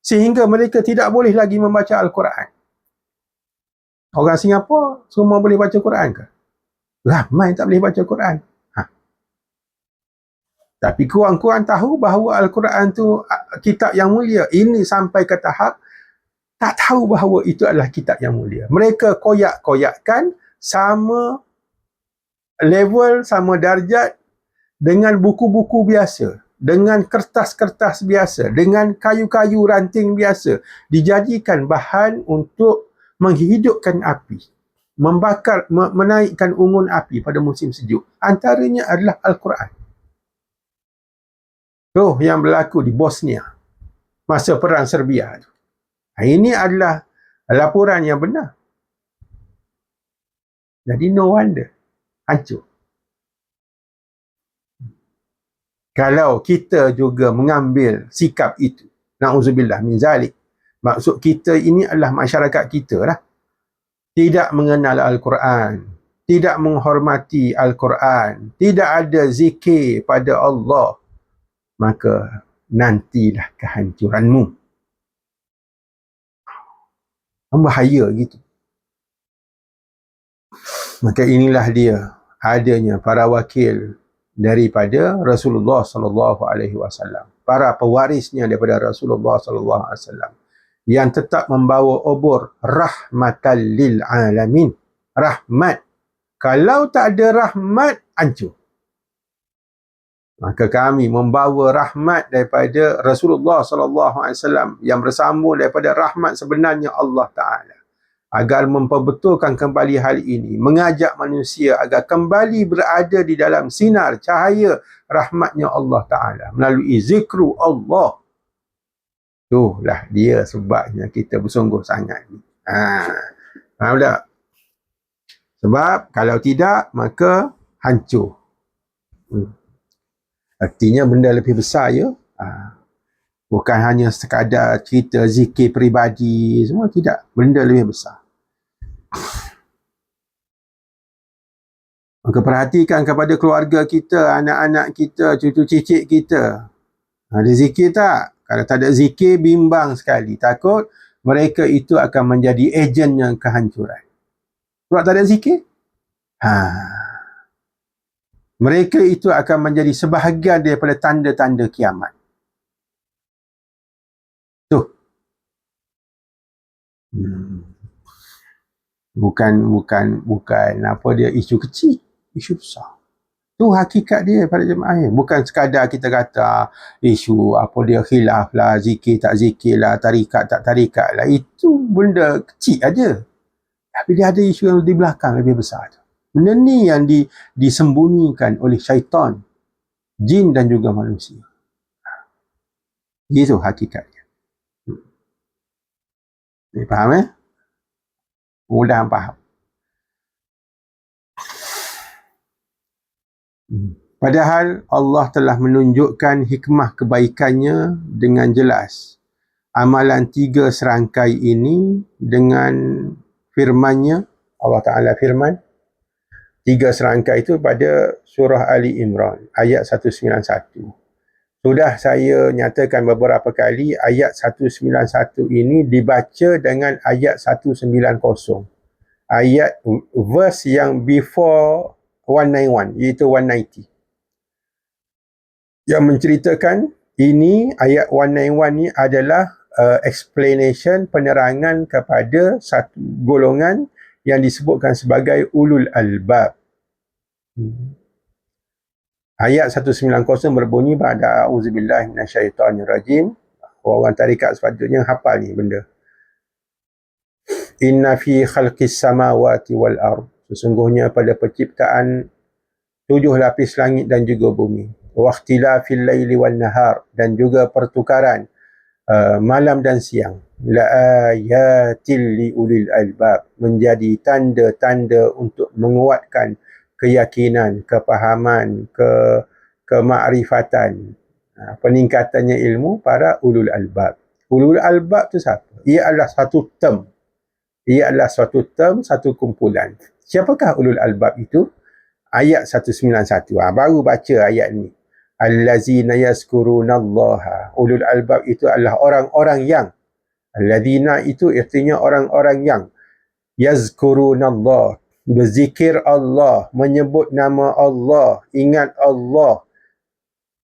Sehingga mereka tidak boleh lagi membaca Al-Quran. Orang Singapura semua boleh baca Quran ke? Ramai tak boleh baca Quran. Tapi kurang-kurang tahu bahawa Al-Quran tu kitab yang mulia. Ini sampai ke tahap tak tahu bahawa itu adalah kitab yang mulia. Mereka koyak-koyakkan sama level, sama darjat dengan buku-buku biasa, dengan kertas-kertas biasa, dengan kayu-kayu ranting biasa, dijadikan bahan untuk menghidupkan api, membakar, menaikkan ungun api pada musim sejuk. Antaranya adalah Al-Quran. Tuh yang berlaku di Bosnia masa perang Serbia. Ini adalah laporan yang benar. Jadi no wonder hancur. Kalau kita juga mengambil sikap itu, na'udzubillah min zalik, maksud kita ini adalah masyarakat kita lah, tidak mengenal Al-Quran, tidak menghormati Al-Quran, tidak ada zikir pada Allah, maka nantilah kehancuranmu. Bahaya gitu. Maka inilah dia adanya para wakil daripada Rasulullah sallallahu alaihi wasallam, para pewarisnya daripada Rasulullah sallallahu alaihi wasallam yang tetap membawa obor rahmatan lil alamin. Rahmat. Kalau tak ada rahmat, hancur. Maka kami membawa rahmat daripada Rasulullah sallallahu alaihi wasallam yang bersambung daripada rahmat sebenarnya Allah Ta'ala, agar memperbetulkan kembali hal ini, mengajak manusia agar kembali berada di dalam sinar cahaya rahmatnya Allah Ta'ala melalui zikru Allah. Itulah dia sebabnya kita bersungguh sangat ni. Faham tak? Sebab kalau tidak, maka hancur. Artinya benda lebih besar ya. Bukan hanya sekadar cerita zikir peribadi, semua tidak. Benda lebih besar. Maka perhatikan kepada keluarga kita, anak-anak kita, cucu cicit kita. Ada zikir tak? Kalau tak ada zikir, bimbang sekali. Takut mereka itu akan menjadi ejennya kehancuran. Sebab tak ada zikir? Mereka itu akan menjadi sebahagian daripada tanda-tanda kiamat. Tuh. Bukan apa dia isu kecil, isu besar. Tu hakikat dia pada jemaah. Bukan sekadar kita kata isu apa dia khilaf lah, zikir tak zikir lah, tarikat tak tarikat lah. Itu benda kecil aja. Tapi dia ada isu yang di belakang lebih besar. Benda ni yang disembunyikan oleh syaitan, jin dan juga manusia. Itu hakikatnya. Ni faham Mudah faham. Padahal Allah telah menunjukkan hikmah kebaikannya dengan jelas. Amalan 3 serangkai ini dengan firmannya, Allah Ta'ala firman, 3 serangkai itu pada surah Ali Imran, ayat 191. Sudah saya nyatakan beberapa kali, ayat 191 ini dibaca dengan ayat 190. Ayat, verse yang before 191, iaitu 190. Yang menceritakan ini, ayat 191 ni adalah explanation, penerangan kepada satu golongan yang disebutkan sebagai ulul albab. Ayat 190 berbunyi pada auzubillahi minasyaitonirrajim. Orang tarikat sepatutnya hafal ni benda. Inna fi khalqis samawati wal ard. Sesungguhnya pada penciptaan 7 lapis langit dan juga bumi. Wa ikhtilafil laili wan nahar, dan juga pertukaran malam dan siang. La ayatil li ulil albab, menjadi tanda-tanda untuk menguatkan keyakinan, kepahaman, kemakrifatan, peningkatannya ilmu para ulul albab. Ulul albab tu siapa? Ia adalah satu term. Ia adalah suatu term, satu kumpulan. Siapakah ulul albab itu? Ayat 191. Baru baca ayat ni. Allazina yazkurunallaha. Ulul albab itu adalah orang-orang yang. Allazina itu artinya orang-orang yang. Yazkurunallah. Berzikir Allah. Menyebut nama Allah. Ingat Allah.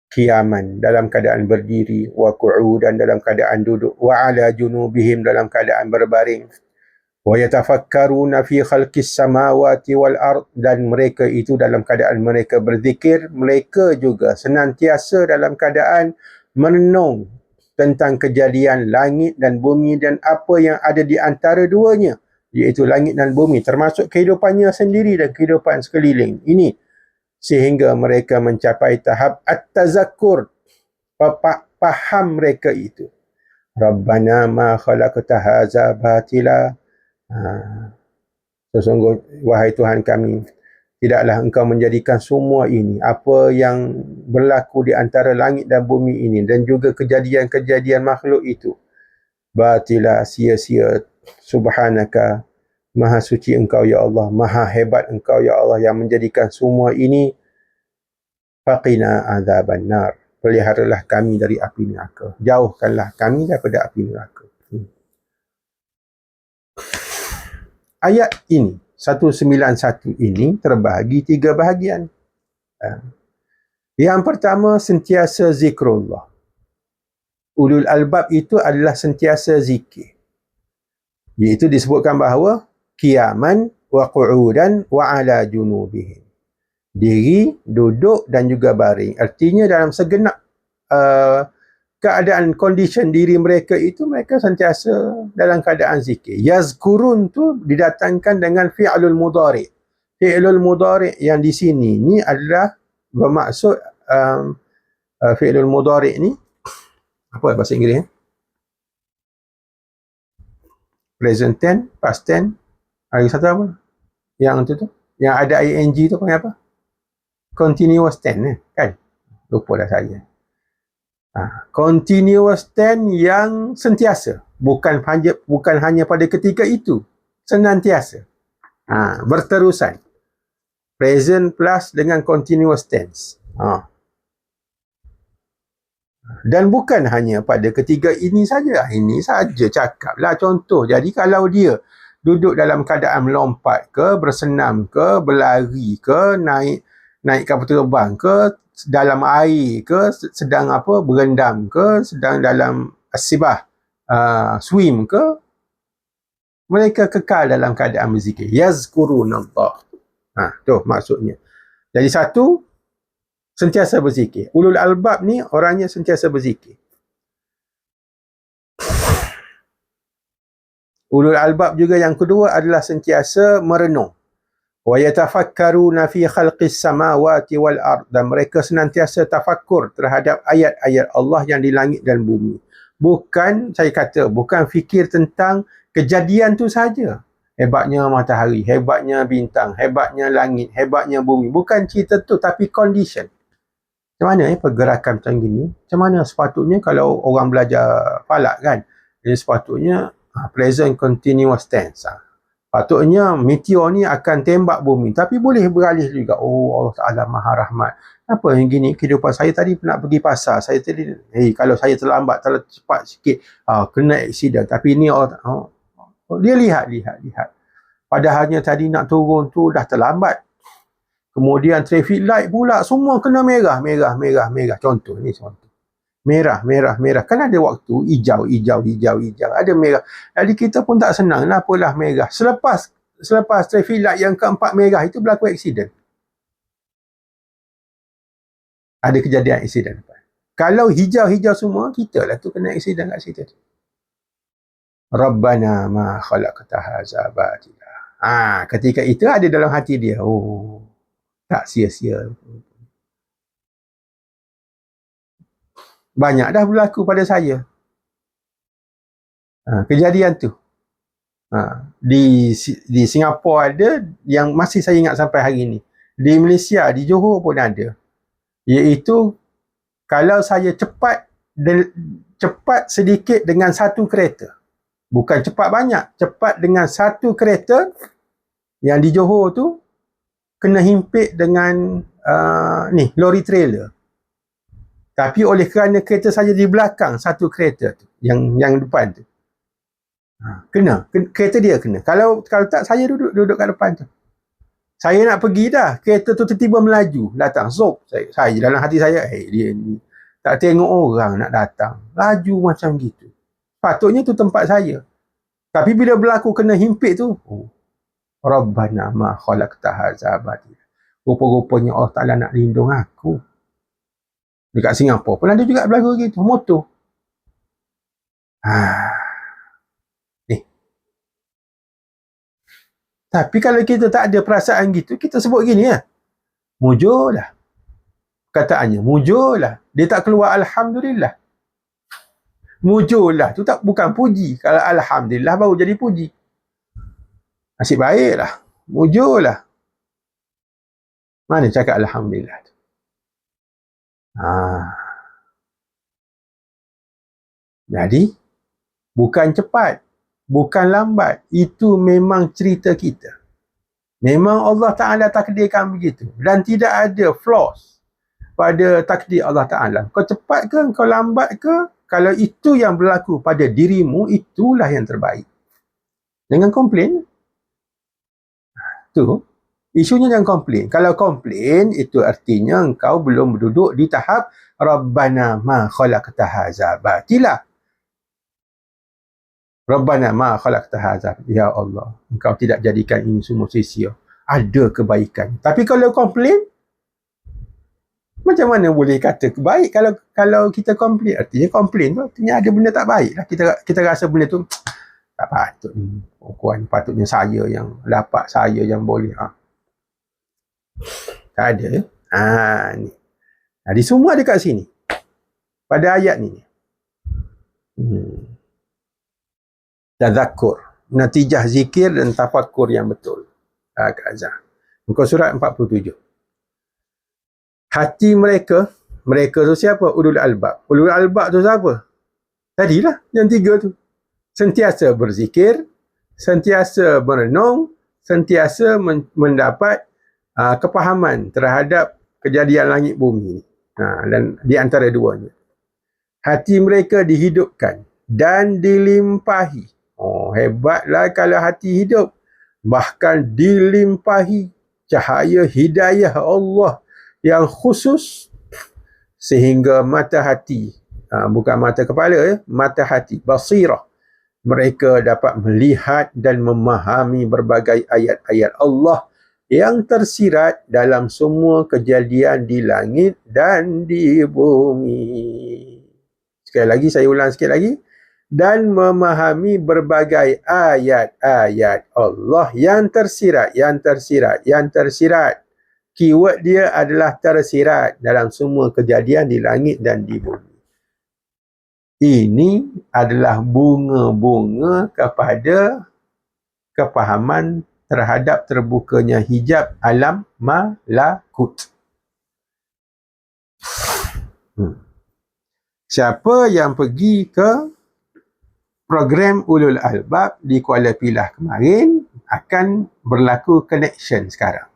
qiyaman, dalam keadaan berdiri, wa qu'udan, dalam keadaan duduk, wa ala junubihim, dalam keadaan berbaring, wa yatafakkaruna fi khalqis samawati wal ard, dan mereka itu dalam keadaan mereka berzikir, mereka juga senantiasa dalam keadaan merenung tentang kejadian langit dan bumi dan apa yang ada di antara duanya, iaitu langit dan bumi, termasuk kehidupannya sendiri dan kehidupan sekeliling ini, sehingga mereka mencapai tahap at-tazakkur, faham mereka itu. Rabbana ma khalaqta hadza batila, sesungguh wahai Tuhan kami, tidaklah engkau menjadikan semua ini, apa yang berlaku di antara langit dan bumi ini dan juga kejadian-kejadian makhluk itu, batila, sia-sia. Subhanaka, maha suci engkau ya Allah, maha hebat engkau ya Allah yang menjadikan semua ini. Faqina azaban nar, peliharalah kami dari api neraka, jauhkanlah kami daripada api neraka. Ayat ini 191 ini terbahagi 3 bahagian. Yang pertama, sentiasa zikrullah. Ulul albab itu adalah sentiasa zikir, iaitu disebutkan bahawa qiyaman wa qu'udan wa ala junubihim, diri, duduk dan juga baring. Artinya dalam segenap keadaan condition diri mereka itu, mereka sentiasa dalam keadaan zikir. Yazkurun tu didatangkan dengan fi'lul mudhari'. Fi'lul mudhari' yang di sini ni adalah bermaksud fi'lul mudhari' ni apa bahasa Inggeris? Present tense, past tense, ada satu apa? Yang tu yang ada ing tu panggil apa? Continuous tense kan? Lupa dah saya. Continuous tense yang sentiasa, bukan hanya pada ketika itu, senantiasa, berterusan. Present plus dengan continuous tense. Dan bukan hanya pada ketiga ini saja. Ini saja cakaplah contoh. Jadi kalau dia duduk dalam keadaan melompat ke, bersenam ke, berlari ke, naik kapal terbang ke, dalam air ke, sedang berendam ke, sedang dalam sibah, swim ke, mereka kekal dalam keadaan berzikir. Yazkurunallah. Tu maksudnya. Jadi satu, sentiasa berzikir. Ulul albab ni orangnya sentiasa berzikir. Ulul albab juga yang kedua adalah sentiasa merenung. Wa yatafakkaruna fi khalqis samawati wal ard, dan mereka senantiasa tafakkur terhadap ayat-ayat Allah yang di langit dan bumi. Bukan, saya kata, bukan fikir tentang kejadian tu saja. Hebatnya matahari, hebatnya bintang, hebatnya langit, hebatnya bumi. Bukan cerita tu, tapi condition. Macam mana pergerakan macam gini? Macam mana sepatutnya kalau orang belajar falak kan? Jadi sepatutnya present continuous tense. Patutnya meteor ni akan tembak bumi, tapi boleh beralih juga. Oh, Allah Ta'ala Maha Rahmat. Apa yang gini? Kehidupan saya tadi nak pergi pasar. Saya tadi, kalau saya terlambat, terlalu cepat sikit, kena aksiden. Tapi ni dia lihat. Padahalnya tadi nak turun tu dah terlambat. Kemudian traffic light pula semua kena merah. Contoh. Merah. Kan ada waktu hijau. Ada merah. Jadi kita pun tak senang. Kenapalah merah? Selepas traffic light yang keempat merah itu berlaku aksiden. Ada kejadian aksiden. Kalau hijau semua, kita lah tu kena aksiden kat situ. Rabbana ma khalaqta hadza batila. Ketika itu ada dalam hati dia, tak sia-sia. Banyak dah berlaku pada saya. Kejadian tu. Di Singapura ada yang masih saya ingat sampai hari ni. Di Malaysia, di Johor pun ada. Iaitu kalau saya cepat sedikit dengan satu kereta. Bukan cepat banyak, cepat dengan satu kereta yang di Johor tu kena himpit dengan lori trailer. Tapi oleh kerana kereta saya di belakang satu kereta tu, yang depan tu, kereta dia kena. Kalau tak, saya duduk kat depan tu. Saya nak pergi dah, kereta tu tiba-tiba melaju, datang, zop. Saya dalam hati saya, dia ni tak tengok orang nak datang, laju macam gitu. Patutnya tu tempat saya. Tapi bila berlaku kena himpit tu, Rabbana ma khalaqta hadza batila. Rupa-rupanya Allah Ta'ala nak lindung aku. Dekat Singapura pun ada juga berlaku gitu, motor. Ni. Tapi kalau kita tak ada perasaan gitu, kita sebut gini ya. Mujurlah. Kataannya, mujurlah. Dia tak keluar alhamdulillah. Mujurlah tu tak bukan puji. Kalau alhamdulillah baru jadi puji. Nasib baiklah. Mujurlah. Mana cakap alhamdulillah tu? Jadi, bukan cepat, bukan lambat. Itu memang cerita kita. Memang Allah Ta'ala takdirkan begitu. Dan tidak ada flaws pada takdir Allah Ta'ala. Kau cepat ke, kau lambat ke, kalau itu yang berlaku pada dirimu, itulah yang terbaik. Jangan komplain. Tu, isunya jangan komplain. Kalau komplain, itu artinya engkau belum duduk di tahap Rabbana ma khalaqta hadza batila. Rabbana ma khalaqta hadza. Ya Allah, engkau tidak jadikan ini semua sia-sia. Ada kebaikan. Tapi kalau komplain, macam mana boleh kata kebaik kalau kita komplain? Artinya komplain tu artinya ada benda tak baik lah. Kita rasa benda tu tak patut ni. Patutnya saya yang dapat, saya yang boleh. Tak ada. Ni. Jadi semua ada kat sini. Pada ayat ni. Tadzakur. Natijah zikir dan tafakkur yang betul. Muka surat 47. Hati mereka tu siapa? Ulul albab. Ulul albab tu siapa? Tadilah yang tiga tu. Sentiasa berzikir, sentiasa merenung, sentiasa mendapat kepahaman terhadap kejadian langit bumi. Dan di antara duanya. Hati mereka dihidupkan dan dilimpahi. Hebatlah kalau hati hidup. Bahkan dilimpahi cahaya hidayah Allah yang khusus sehingga mata hati, bukan mata kepala, mata hati, basirah, mereka dapat melihat dan memahami berbagai ayat-ayat Allah yang tersirat dalam semua kejadian di langit dan di bumi. Sekali lagi, saya ulang sikit lagi. Dan memahami berbagai ayat-ayat Allah yang tersirat. Keyword dia adalah tersirat dalam semua kejadian di langit dan di bumi. Ini adalah bunga-bunga kepada kepahaman terhadap terbukanya hijab alam malakut. Siapa yang pergi ke program Ulul Albab di Kuala Pilah kemarin, akan berlaku connection sekarang.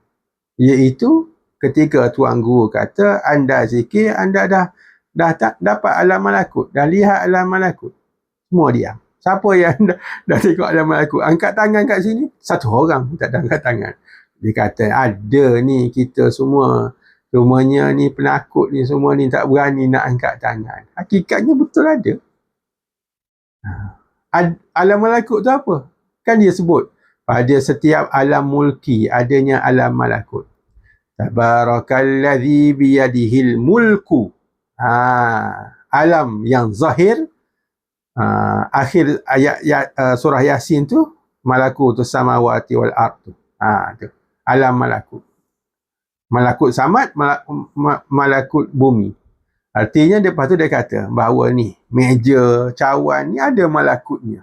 Iaitu ketika Tuan Guru kata anda zikir, anda dah tak dapat alam malakut, dah lihat alam malakut. Semua diam. Siapa yang dah tengok alam malakut? Angkat tangan kat sini. Satu orang pun tak ada angkat tangan. Dia kata ada ni kita semua. Semuanya ni penakut ni, semua ni tak berani nak angkat tangan. Hakikatnya betul ada. Alam malakut tu apa? Kan dia sebut pada setiap alam mulki adanya alam malakut. Tabarakalladzi biyadihil mulku. Alam yang zahir, akhir ayat surah Yasin tu, malakutus samawati wal ard tu. Tu alam malakut. Malakut samad, malakut bumi. Artinya lepas tu dia kata bahawa ni meja, cawan ni ada malakutnya.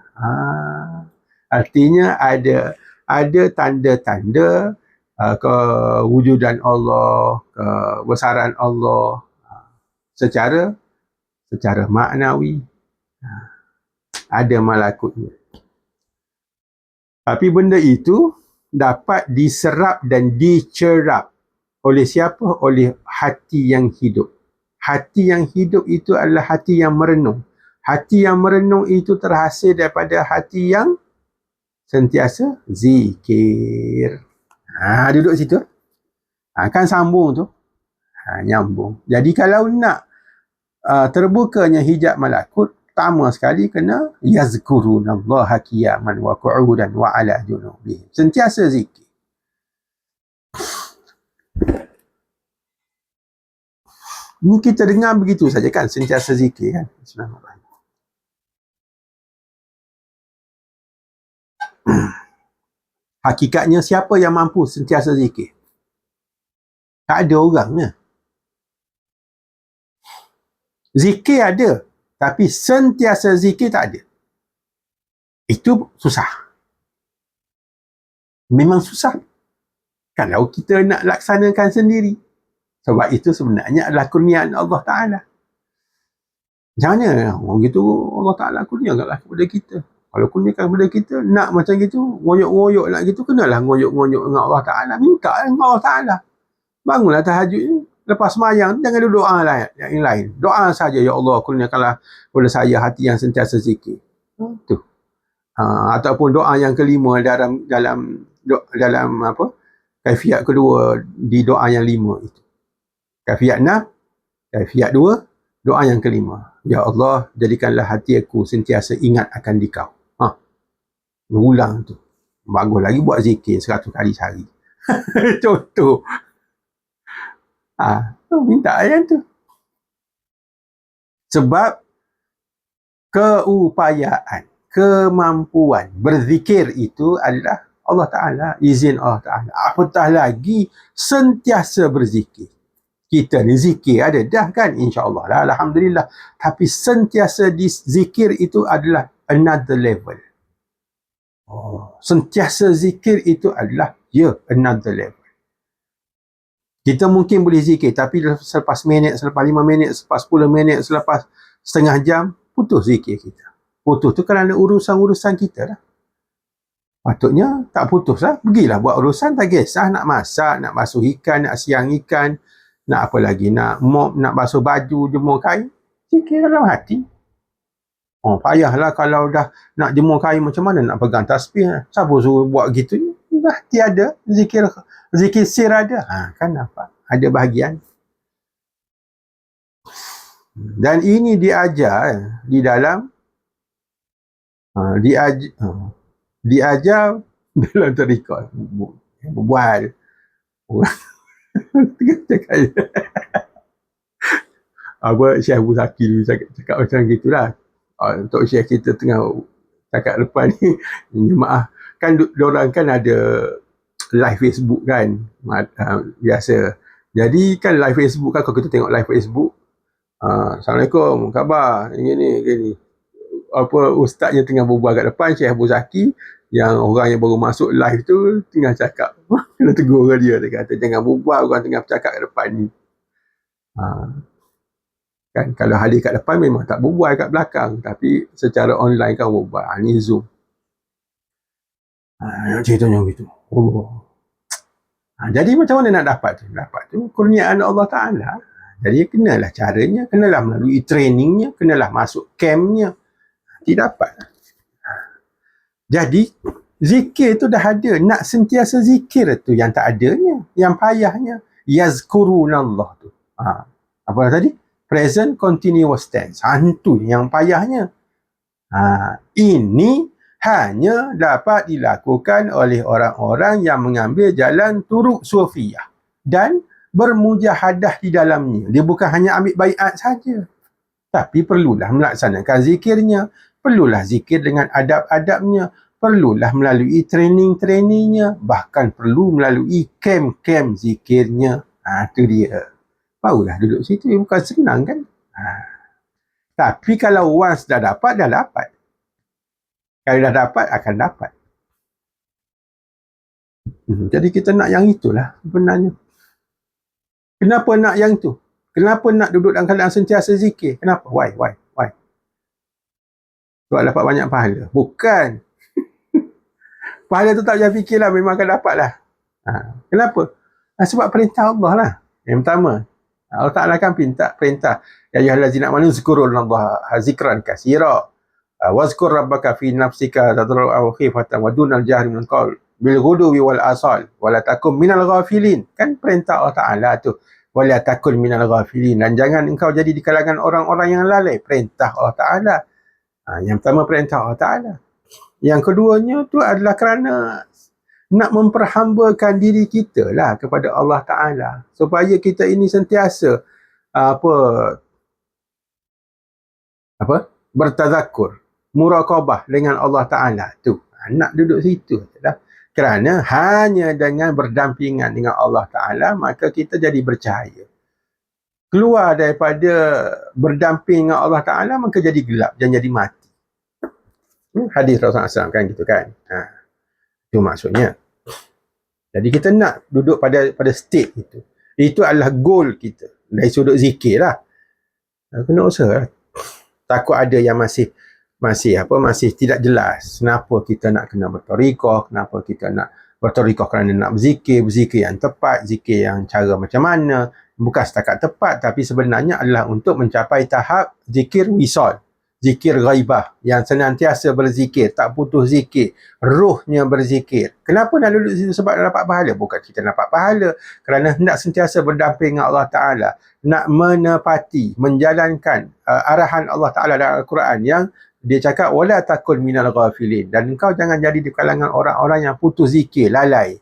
Artinya ada tanda-tanda kewujudan Allah, kebesaran Allah secara maknawi. Ada malakutnya. Tapi benda itu dapat diserap dan dicerap oleh siapa? Oleh hati yang hidup. Hati yang hidup itu adalah hati yang merenung. Hati yang merenung itu terhasil daripada hati yang sentiasa zikir. Duduk situ. Kan sambung tu. Nyambung. Jadi kalau nak terbukanya hijab malakut, pertama sekali kena yazkurunallaha qiyaman wa qu'udan wa ala junubihim. Sentiasa zikir. Ini kita dengar begitu saja kan, sentiasa zikir kan. Bismillahirrahmanirrahim. Hakikatnya siapa yang mampu sentiasa zikir? Tak ada orangnya. Zikir ada, tapi sentiasa zikir tak ada. Itu susah. Memang susah. Kalau kita nak laksanakan sendiri. Sebab itu sebenarnya adalah kurniaan Allah Ta'ala. Macam mana? Orang gitu Allah Ta'ala kurniakanlah kepada kita. Kalau kurniakan kepada kita, nak macam gitu, ngoyok-ngoyok nak gitu, kenalah ngoyok-ngoyok dengan Allah Ta'ala. Minta dengan Allah Ta'ala. Bangunlah tahajud ni. Lepas semayang, jangan ada doa yang lain. Doa saja, ya Allah, kurniakanlah kepada saya hati yang sentiasa zikir. Tu. Ataupun doa yang kelima dalam apa? Kaifiat kedua di doa yang 5 itu. Kaifiat 6, kaifiat 2, doa yang kelima. Ya Allah, jadikanlah hati aku sentiasa ingat akan dikau. Berulang tu. Bagus lagi buat zikir 100 kali sehari. Contoh. Minta yang tu. Sebab keupayaan, kemampuan berzikir itu adalah Allah Ta'ala, izin Allah Ta'ala. Apatah lagi sentiasa berzikir. Kita ni zikir ada dah kan, insya-Allah lah, alhamdulillah. Tapi sentiasa di zikir itu adalah another level. Sentiasa zikir itu adalah another level. Kita mungkin boleh zikir, tapi selepas minit, selepas 5 minit, selepas 10 minit, selepas setengah jam, putus zikir kita. Putus tu kerana urusan-urusan kita lah. Patutnya tak putus lah. Pergilah buat urusan, tak kisah nak masak, nak basuh ikan, nak siang ikan, nak apa lagi, nak mop, nak basuh baju, jemur kain. Zikir dalam hati. Payahlah kalau dah nak jemur kain, macam mana nak pegang tasbih. Siapa suruh buat gitu? Dah tiada. Zikir sir ada. Kan nampak? Ada bahagian. Dan ini diajar di dalam diajar dalam tarikat. Berbual. Syekh Abu Zaki dulu cakap macam gitulah. Untuk Syekh kita tengah cakap depan ni, jemaah kan diorang kan ada live Facebook kan, biasa. Jadi kan live Facebook kan, kalau kita tengok live Facebook, Assalamualaikum, khabar, gini. Apa, ustaznya tengah berbual kat depan, Syekh Abu Zaki, yang orang yang baru masuk live tu tengah cakap. Kena tegur dia kata, jangan berbual, orang tengah bercakap kat depan ni. Kan kalau hadir kat depan memang tak berbual kat belakang, tapi secara online kan berbual. Ni Zoom. Ceritanya begitu. Jadi macam mana nak dapat tu? Dapat tu kurniaan Allah Ta'ala. Jadi kenalah caranya, kenalah melalui trainingnya, kenalah masuk campnya. Dapat. Jadi zikir tu dah ada. Nak sentiasa zikir tu yang tak adanya, yang payahnya. Yazkurunallah tu. Apa tadi? Present continuous tense. Itu yang payahnya. Ini hanya dapat dilakukan oleh orang-orang yang mengambil jalan turuk sufiyah dan bermujahadah di dalamnya. Dia bukan hanya ambil baiat saja, tapi perlulah melaksanakan zikirnya, perlulah zikir dengan adab-adabnya, perlulah melalui training-trainingnya, bahkan perlu melalui camp-camp zikirnya. Itu dia. Barulah duduk situ. Bukan senang kan? Tapi kalau once dah dapat, dah dapat. Kalau dah dapat, akan dapat. Jadi kita nak yang itulah sebenarnya. Kenapa nak yang tu? Kenapa nak duduk dalam keadaan sentiasa zikir? Kenapa? Why? Sebab dapat banyak pahala. Bukan. Pahala tu tak payah fikirlah, memang akan dapat lah. Kenapa? Sebab perintah Allah lah. Yang pertama, Allah Ta'ala kan perintah. Ya ayyuhallazina amanu zkurullaha zikran katsira. Wazkur rabbaka fi nafsika tadarruan wa khifatan wa dunal jahri minal qaul bil ghuduwi wal asal wala takum minal ghafilin. Kan perintah Allah Taala tu, wala takun minal ghafilin, dan jangan engkau jadi di kalangan orang-orang yang lalai. Perintah Allah Taala. Yang pertama perintah Allah Taala. Yang keduanya tu adalah kerana nak memperhambakan diri kita lah kepada Allah Taala, supaya kita ini sentiasa bertazakur, muraqabah dengan Allah Taala tu. Nak duduk situ lah. Kerana hanya dengan berdampingan dengan Allah Taala maka kita jadi bercahaya. Keluar daripada berdamping dengan Allah Taala maka jadi gelap dan jadi mati. Hadis Rasulullah SAW kan gitu kan. Itu maksudnya. Jadi kita nak duduk pada state itu. Itu adalah goal kita. Dari sudut zikir lah. Kena usaha lah. Takut ada yang masih tidak jelas. Kenapa kita nak kena bertorikoh, kenapa kita nak bertorikoh kerana nak berzikir yang tepat, zikir yang cara macam mana. Bukan setakat tepat, tapi sebenarnya adalah untuk mencapai tahap zikir wisal. Zikir ghaibah, yang senantiasa berzikir, tak putus zikir, ruhnya berzikir. Kenapa nak duduk situ? Sebab nak dapat pahala. Bukan kita nak dapat pahala, kerana hendak sentiasa berdamping dengan Allah Ta'ala, nak menepati, menjalankan arahan Allah Ta'ala dalam Al-Quran yang dia cakap wala takun minal ghafilin, dan engkau jangan jadi di kalangan orang-orang yang putus zikir, lalai.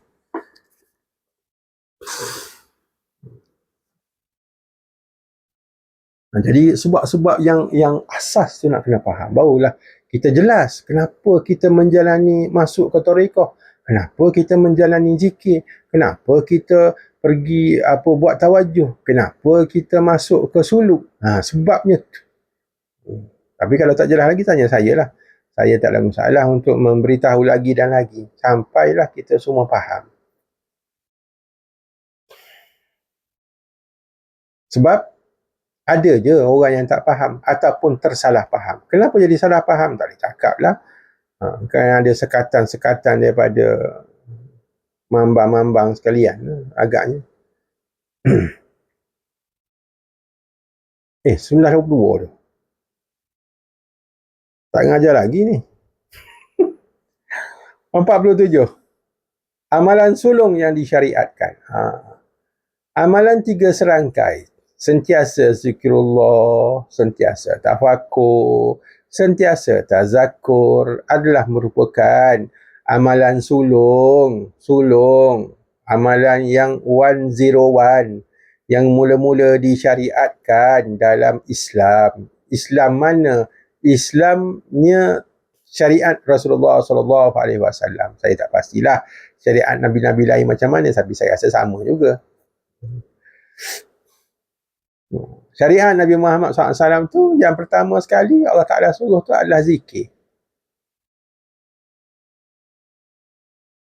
Jadi sebab-sebab yang asas tu nak kena faham, barulah kita jelas kenapa kita menjalani masuk ke tarekat, kenapa kita menjalani zikir, kenapa kita pergi buat tawajuh, kenapa kita masuk ke suluk. Sebabnya tu. Tapi kalau tak jelas lagi, tanya saya lah. Saya tak ada masalah untuk memberitahu lagi dan lagi sampailah kita semua faham. Sebab ada je orang yang tak faham ataupun tersalah faham. Kenapa jadi salah faham? Tak boleh cakap lah. Kan ada sekatan-sekatan daripada mambang-mambang sekalian agaknya. 1922 tu. Tak ngajar lagi ni. 47. Amalan sulung yang disyariatkan. Amalan 3 serangkai. Sentiasa zikrullah, sentiasa tafakur, sentiasa tazakur adalah merupakan amalan sulung, amalan yang 101, yang mula-mula disyariatkan dalam Islam. Islam mana? Islamnya syariat Rasulullah SAW. Saya tak pastilah syariat Nabi-Nabi lain macam mana, tapi saya rasa sama juga. Syariat Nabi Muhammad SAW tu yang pertama sekali Allah Ta'ala suruh tu adalah zikir.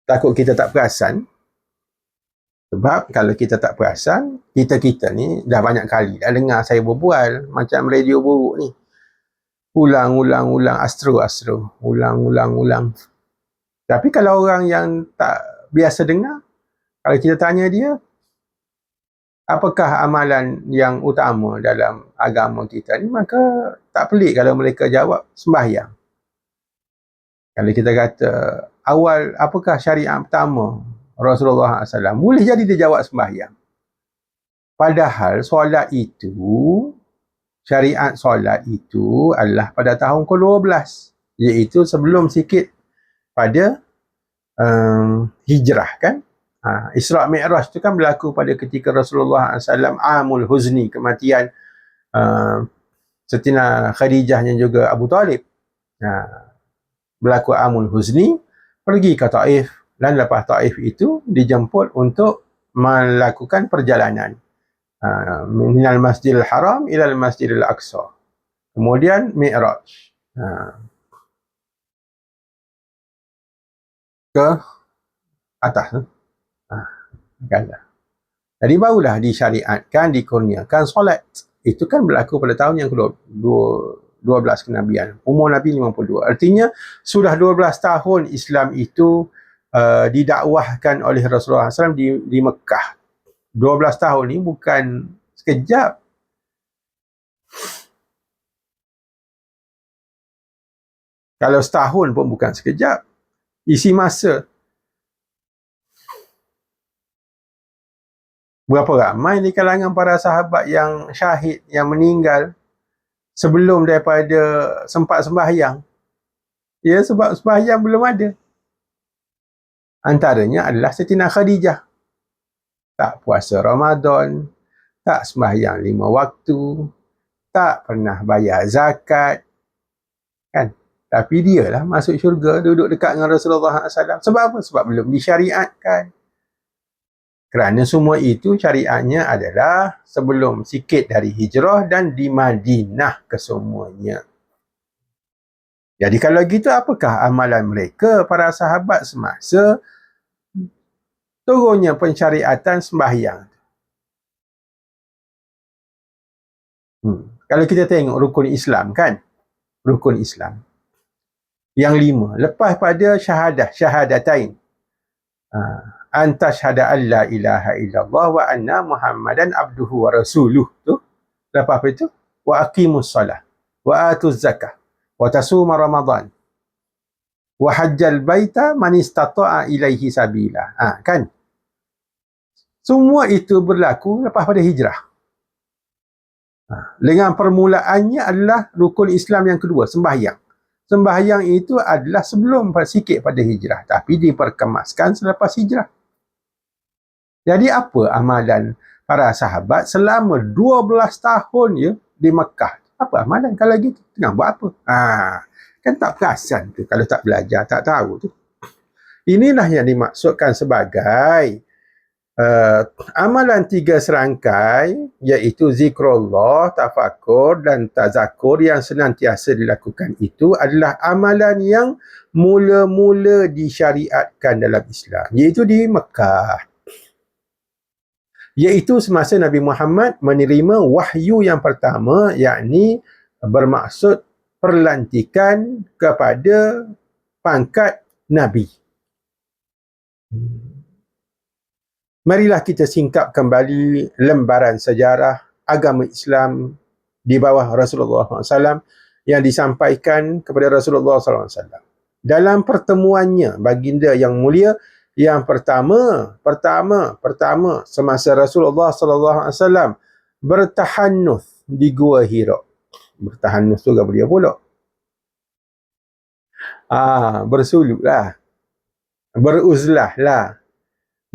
Takut kita tak perasan. Sebab kalau kita tak perasan, kita ni dah banyak kali dah dengar saya berbual macam radio buruk ni. Ulang, astro. Ulang. Tapi kalau orang yang tak biasa dengar, kalau kita tanya dia, apakah amalan yang utama dalam agama kita ni, maka tak pelik kalau mereka jawab sembahyang. Kalau kita kata awal apakah syariat pertama Rasulullah SAW, boleh jadi dia jawab sembahyang. Padahal syariat solat itu adalah pada tahun ke-12, iaitu sebelum sikit pada hijrah kan. Isra' Mi'raj tu kan berlaku pada ketika Rasulullah SAW amul huzni, kematian Sayyidina Khadijah dan juga Abu Talib. Berlaku amul huzni, pergi ke Taif, dan lepas Taif itu dijemput untuk melakukan perjalanan minal Masjidil Haram ilal Masjidil Aqsa. Kemudian Mi'raj ke atas. Jadi barulah disyariatkan, dikurniakan solat. Itu kan berlaku pada tahun yang ke-12 kenabian. Umur Nabi 52. Artinya sudah 12 tahun Islam itu didakwahkan oleh Rasulullah SAW di Mekah. 12 tahun ni bukan sekejap. Kalau setahun pun bukan sekejap. Isi masa Berapa ramai di kalangan para sahabat yang syahid, yang meninggal sebelum daripada sempat sembahyang. Ya, sebab sembahyang belum ada. Antaranya adalah Siti Khadijah. Tak puasa Ramadan, tak sembahyang 5 waktu, tak pernah bayar zakat, kan? Tapi dia lah masuk syurga, duduk dekat dengan Rasulullah SAW. Sebab apa? Sebab belum disyariatkan. Kerana semua itu syariatnya adalah sebelum sikit dari hijrah dan di Madinah kesemuanya. Jadi kalau gitu, apakah amalan mereka, para sahabat semasa turunnya pensyariatan sembahyang? Kalau kita tengok rukun Islam, kan? Rukun Islam yang 5, lepas pada syahadatain, antashhada an la ilaha illallah wa anna muhammadan abduhu wa rasuluh tu, lepas itu wa aqimus salah wa atuz zakah wa tasuma ramadan wa hajjal baita man istata'a ilaihi sabila. Kan? Semua itu berlaku lepas pada hijrah. Dengan permulaannya adalah rukun Islam yang kedua, sembahyang. Sembahyang itu adalah sebelum sikit pada hijrah, tapi diperkemaskan selepas hijrah. Jadi apa amalan para sahabat selama 12 tahun ya di Mekah? Apa amalan kalau gitu? Tengah buat apa? Kan tak perasan tu kalau tak belajar, tak tahu tu. Inilah yang dimaksudkan sebagai amalan 3 serangkai, iaitu zikrullah, tafakur dan tazakur yang senantiasa dilakukan itu adalah amalan yang mula-mula disyariatkan dalam Islam, iaitu di Mekah. Iaitu semasa Nabi Muhammad menerima wahyu yang pertama, yakni bermaksud perlantikan kepada pangkat Nabi. Marilah kita singkap kembali lembaran sejarah agama Islam di bawah Rasulullah SAW yang disampaikan kepada Rasulullah SAW. Dalam pertemuannya baginda yang mulia yang pertama semasa Rasulullah SAW bertahannuth di Gua Hira. Bertahannuth tu apa dia pula? Bersuluk lah, beruzlah lah,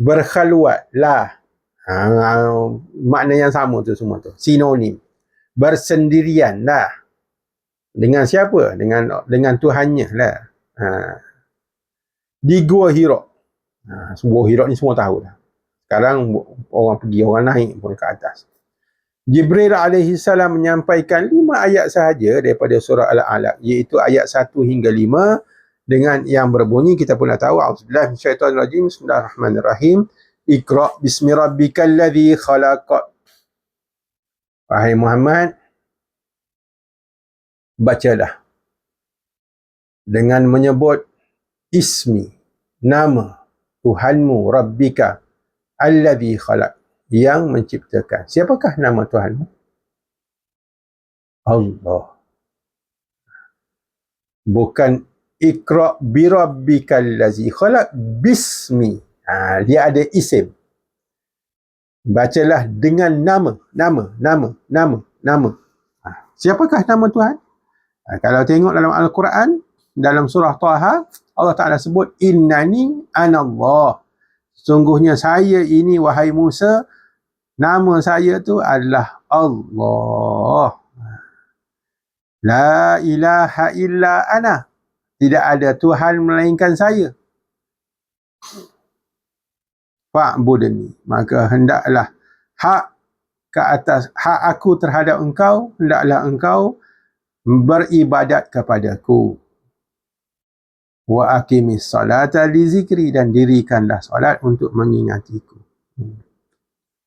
berkhalwat lah. Makna yang sama tu semua tu, sinonim. Bersendirian lah. Dengan siapa? Dengan Tuhannya lah. Di Gua Hira. Gua Hira ni semua tahu lah. Sekarang orang pergi, orang naik pun ke atas. Jibril alaihissalam menyampaikan 5 ayat sahaja daripada surah Al-Alaq, iaitu ayat 1 hingga 5, dengan yang berbunyi, kita pun dah tahu, a'udzubillahi minasyaitonirrajim, bismillahirrahmanirrahim, Iqra' bismi rabbikal ladzi khalaq. Wahai Muhammad, bacalah dengan menyebut ismi, nama Tuhanmu, Rabbika alladzi khalaq, yang menciptakan. Siapakah nama Tuhanmu? Allah. Bukan Iqra' bi rabbikal ladzi khalaq bismi. Dia ada isim. Bacalah dengan nama. Siapakah nama Tuhan? Kalau tengok dalam Al-Quran, dalam surah Taha, Allah Ta'ala sebut, innani anallah. Sungguhnya saya ini, wahai Musa, nama saya tu adalah Allah. La ilaha illa ana. Tidak ada Tuhan melainkan saya. Fa'budni. Maka hendaklah hak ke atas, hak aku terhadap engkau, hendaklah engkau beribadat kepadaku. Wa aqimis salata li zikri, dan dirikanlah solat untuk mengingatiku.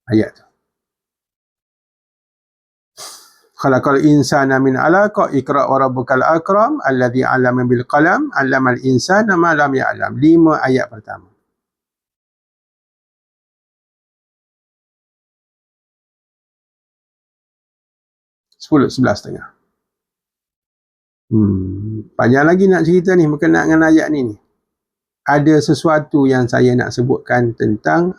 Ayat tu. Khalaqal insana min 'alaq, iqra' wa rabbukal akram alladhi 'allama bil qalam 'allamal insana ma lam ya'lam. 5 ayat pertama. $10.11. Panjang lagi nak cerita ni berkenaan dengan ayat ni. Ada sesuatu yang saya nak sebutkan tentang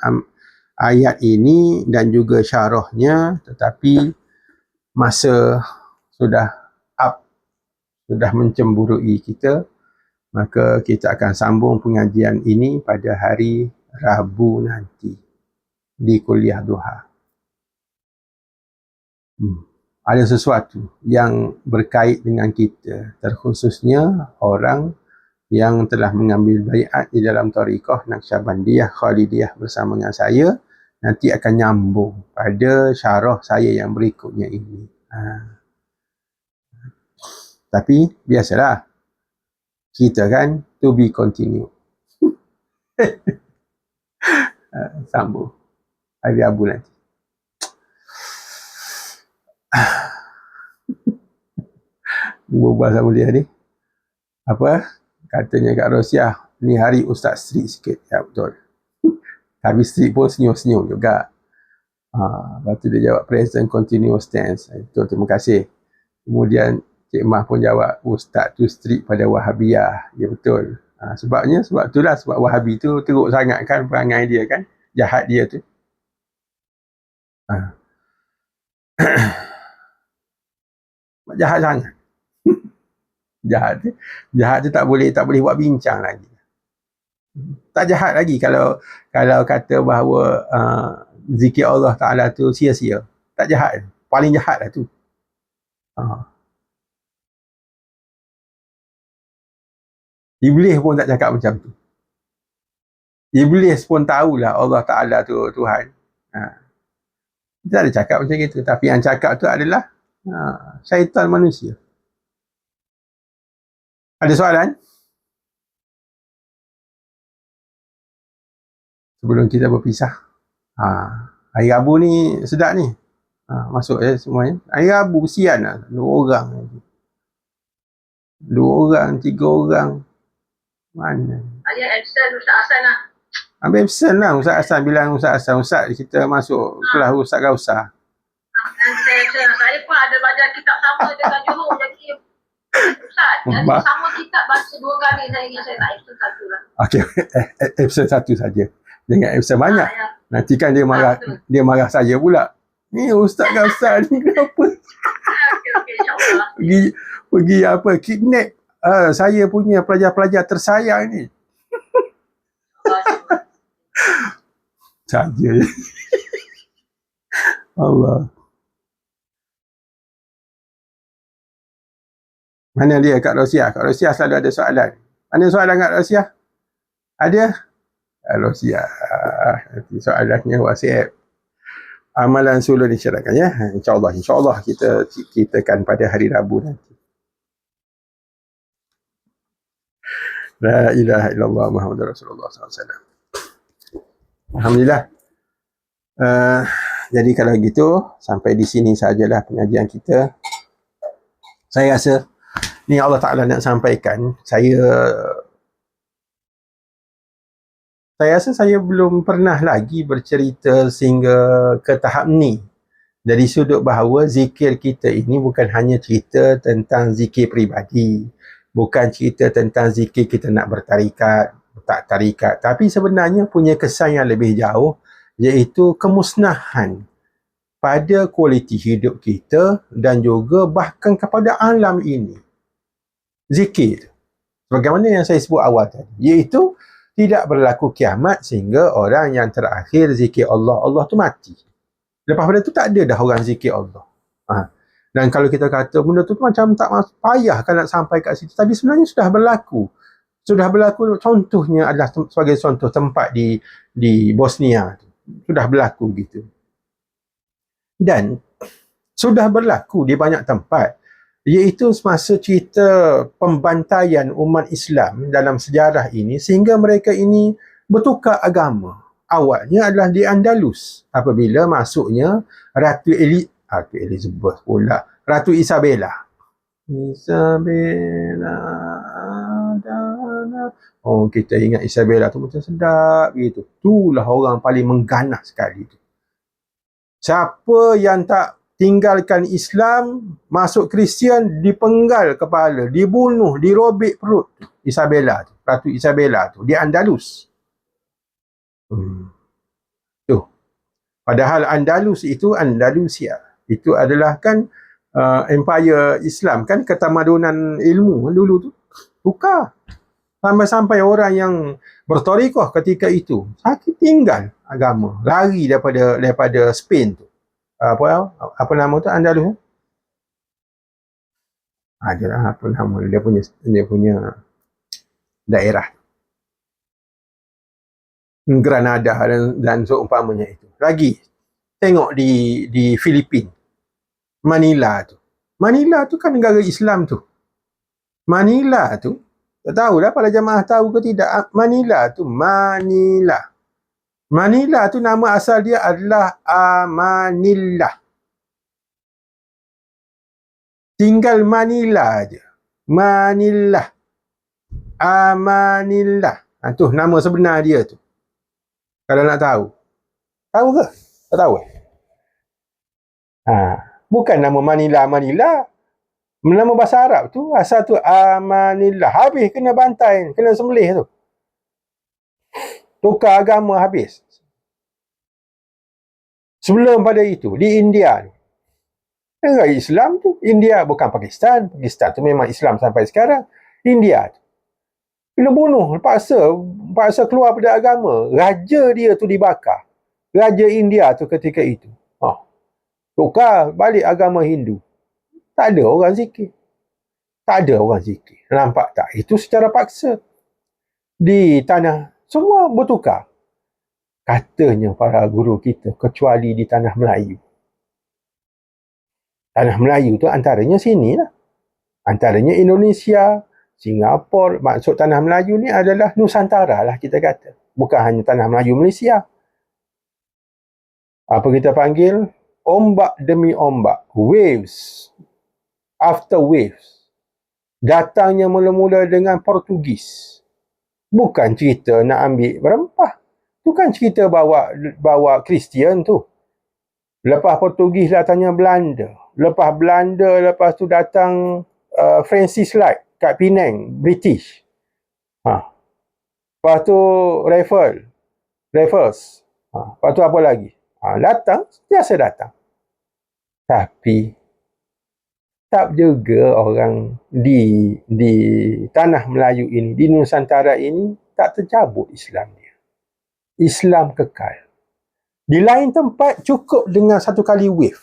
ayat ini dan juga syarahnya, tetapi masa sudah mencemburui kita, maka kita akan sambung pengajian ini pada hari Rabu nanti di kuliah duha. Ada sesuatu yang berkait dengan kita, terkhususnya orang yang telah mengambil baiat di dalam tariqah Naqsyabandiyah Khalidiyah bersama dengan saya, nanti akan nyambung pada syarah saya yang berikutnya ini. Tapi biasalah, kita kan to be continue. Sambung hari Rabu nanti. Berbual sama dia ni. Apa? Katanya Kak Rosiah, ni hari Ustaz strict sikit. Ya, betul. Tapi strict pun senyum-senyum juga. Lepas tu dia jawab present continuous tense. Betul, terima kasih. Kemudian Cik Mah pun jawab, Ustaz tu strict pada Wahabiyah. Ya, betul. Sebab itulah, sebab Wahabi tu teruk sangat kan perangai dia kan. Jahat dia tu. Jahat sangat. Jahat tu tak boleh buat bincang lagi. Tak jahat lagi kalau kata bahawa zikir Allah Ta'ala tu sia-sia. Tak jahat. Paling jahat lah tu. Iblis pun tak cakap macam tu. Iblis pun tahulah Allah Ta'ala tu Tuhan. Dia tak ada cakap macam itu. Tapi yang cakap tu adalah syaitan manusia. Ada soalan? Sebelum kita berpisah. Hari Rabu ni sedap ni. Masuk semuanya. Hari Rabu kesian lah. 2 orang. 2 orang, 3 orang. Mana? Ayat absen Ustaz Hasan lah. Ambil absen lah Ustaz Hasan. Bilang Ustaz Hasan. Ustaz kita masuk kelas Ustaz Gausah. Saya pun ada baca kitab sama dengan Johor. Jadi Ustaz, jadi sama kitab baca 2 kali. Saya ingat saya tak absen 1 lah. Okey, absen 1 saja. Jangan absen banyak. Nanti kan dia marah saya pula. Ni Ustaz Gausah ni kenapa? Okey, insyaAllah. Pergi apa, kidnap saya punya pelajar-pelajar tersayang ni. Saja. Allah. Mana dia Kak Rosiah? Kak Rosiah selalu ada soalan. Mana soalan Kak Rosiah? Ada? Kak Rosiah. Nanti soalannya WhatsApp. Amalan sulun disyaratkan ya. InsyaAllah kita kan pada hari Rabu nanti. La ilaha illallah Muhammadur Rasulullah SAW. Alhamdulillah. Jadi kalau gitu, sampai di sini sajalah pengajian kita. Saya rasa ni Allah Ta'ala nak sampaikan. Saya rasa saya belum pernah lagi bercerita sehingga ke tahap ni. Dari sudut bahawa zikir kita ini bukan hanya cerita tentang zikir peribadi. Bukan cerita tentang zikir kita nak bertarikat, tak tarikat. Tapi sebenarnya punya kesan yang lebih jauh, iaitu kemusnahan pada kualiti hidup kita dan juga bahkan kepada alam ini. Zikir, sebagaimana yang saya sebut awal tadi, iaitu tidak berlaku kiamat sehingga orang yang terakhir zikir Allah tu mati. Lepas pada tu tak ada dah orang zikir Allah. Dan kalau kita kata benda tu macam tak payah kan nak sampai kat situ, tapi sebenarnya sudah berlaku. Contohnya adalah sebagai contoh tempat di Bosnia. Sudah berlaku gitu. Dan sudah berlaku di banyak tempat, iaitu semasa cerita pembantaian umat Islam dalam sejarah ini, sehingga mereka ini bertukar agama. Awalnya adalah di Andalus, apabila masuknya Ratu Elizabeth pula, Ratu Isabella. Oh, kita ingat Isabella tu macam sedap gitu. Itulah orang paling mengganas sekali tu. Siapa yang tak tinggalkan Islam, masuk Kristian, dipenggal kepala, dibunuh, dirobek perut. Isabella tu, Ratu Isabella tu, di Andalus. Tu. Padahal Andalus itu, Andalusia itu adalah kan empire Islam kan, ketamadunan ilmu dulu tu tukar. Sampai-sampai orang yang bertorikoh ketika itu sakit tinggal agama, lari daripada Spain tu. Apa nama tu Andalus? Adalah apa nama dia punya daerah. Granada dan seumpamanya itu. Lagi tengok di Filipina. Manila tu kan negara Islam tu. Manila tu, tak tahulah para jemaah tahu ke tidak. Manila tu nama asal dia adalah Amanillah. Tinggal Manila je. Manillah. Amanillah. Tu nama sebenar dia tu. Kalau nak tahu. Tahu ke? Tak tahu. Bukan nama Manila. Nama bahasa Arab tu, asal tu Amanillah. Habis kena bantai, kena sembelih tu. Tukar agama habis. Sebelum pada itu, di India ni, negara Islam tu, India bukan Pakistan. Pakistan tu memang Islam sampai sekarang. India tu kena bunuh, paksa keluar pada agama. Raja dia tu dibakar. Raja India tu ketika itu. Tukar balik agama Hindu. Tak ada orang zikir. Nampak tak? Itu secara paksa. Di tanah, semua bertukar. Katanya para guru kita, kecuali di tanah Melayu. Tanah Melayu tu antaranya sini lah. Antaranya Indonesia, Singapura. Maksud tanah Melayu ni adalah Nusantara lah kita kata. Bukan hanya tanah Melayu Malaysia. Apa kita panggil? Ombak demi ombak. Waves after waves. Datangnya mula-mula dengan Portugis. Bukan cerita nak ambil berempah. Bukan cerita bawa Kristian tu. Lepas Portugis datangnya Belanda. Lepas tu datang Francis Light kat Penang, British. Lepas tu Raffles. Lepas tu apa lagi? Biasa datang. Tapi tak juga orang di tanah Melayu ini, di Nusantara ini, tak tercabut Islam dia. Islam kekal. Di lain tempat cukup dengan satu kali wave.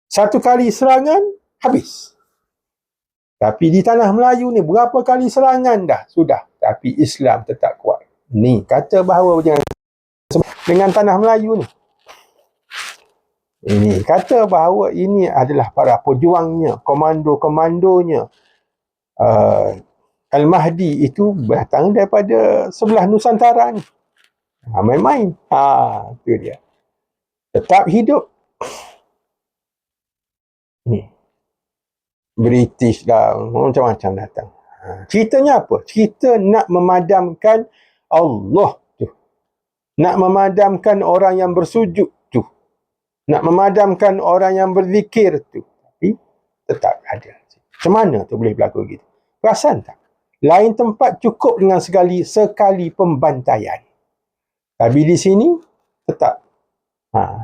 Satu kali serangan, habis. Tapi di tanah Melayu ni berapa kali serangan dah sudah, tapi Islam tetap kuat. Ni kata bahawa dengan tanah Melayu ni. Ini kata bahawa ini adalah para pejuangnya, komando-komandonya. Al-Mahdi itu datang daripada sebelah Nusantara ni. Main-main. Itu dia. Tetap hidup. British lah, macam-macam datang. Ceritanya apa? Cerita nak memadamkan Allah tu. Nak memadamkan orang yang bersujud tu. Nak memadamkan orang yang berzikir tu. Tapi tetap ada. Macam mana tu boleh berlaku gitu? Perasan tak? Lain tempat cukup dengan sekali pembantaian. Tapi di sini tetap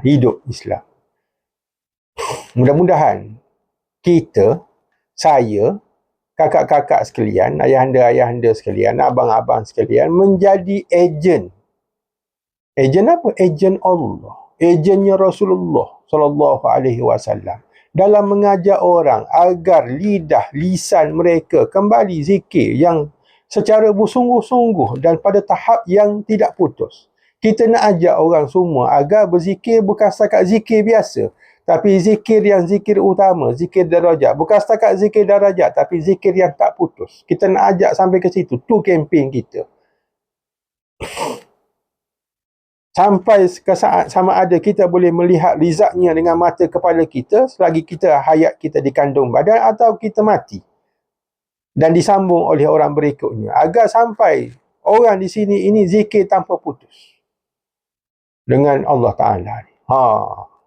hidup Islam. Mudah-mudahan kita, saya, kakak-kakak sekalian, ayahanda-ayahanda sekalian, abang-abang sekalian menjadi ejen. Ejen apa? Ejen Allah. Ejennya Rasulullah sallallahu alaihi wasallam dalam mengajak orang agar lisan mereka kembali zikir yang secara bersungguh-sungguh dan pada tahap yang tidak putus. Kita nak ajak orang semua agar berzikir bukan setakat zikir biasa, tapi zikir yang zikir utama, zikir darajat. Bukan setakat zikir darajat, tapi zikir yang tak putus. Kita nak ajak sampai ke situ. Tu kempen kita. Sampai ke saat sama ada kita boleh melihat rizaknya dengan mata kepala kita selagi hayat kita dikandung badan, atau kita mati dan disambung oleh orang berikutnya. Agar sampai orang di sini ini zikir tanpa putus dengan Allah Ta'ala.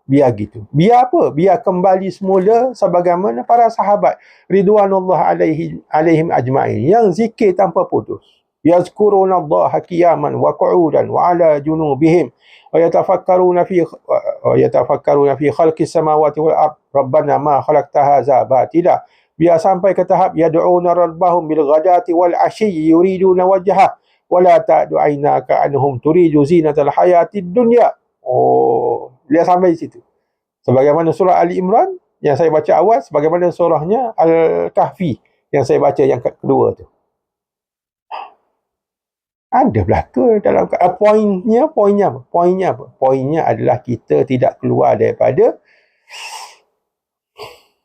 Biar gitu. Biar apa? Biar kembali semula sebagaimana para sahabat Ridwanullah alaihim ajma'in yang zikir tanpa putus. يذكرون الله قياما وقعودا وعلى جنوبهم ويتفكرون في خلق السماوات والأرض ربنا ما خلقت هذا باطلا. Biar sampai ke tahap yad'una rabbahum bil ghadati wal ashyi yuriduna wajha wala ta'du aynaka anhum turidu zinatal hayatid dunya. Oh, dia sampai di situ. Sebagaimana surah Ali Imran yang saya baca awal, sebagaimana surahnya Al-Kahfi yang saya baca yang kedua tu. Ada belaka dalam poinnya apa? Poinnya adalah kita tidak keluar daripada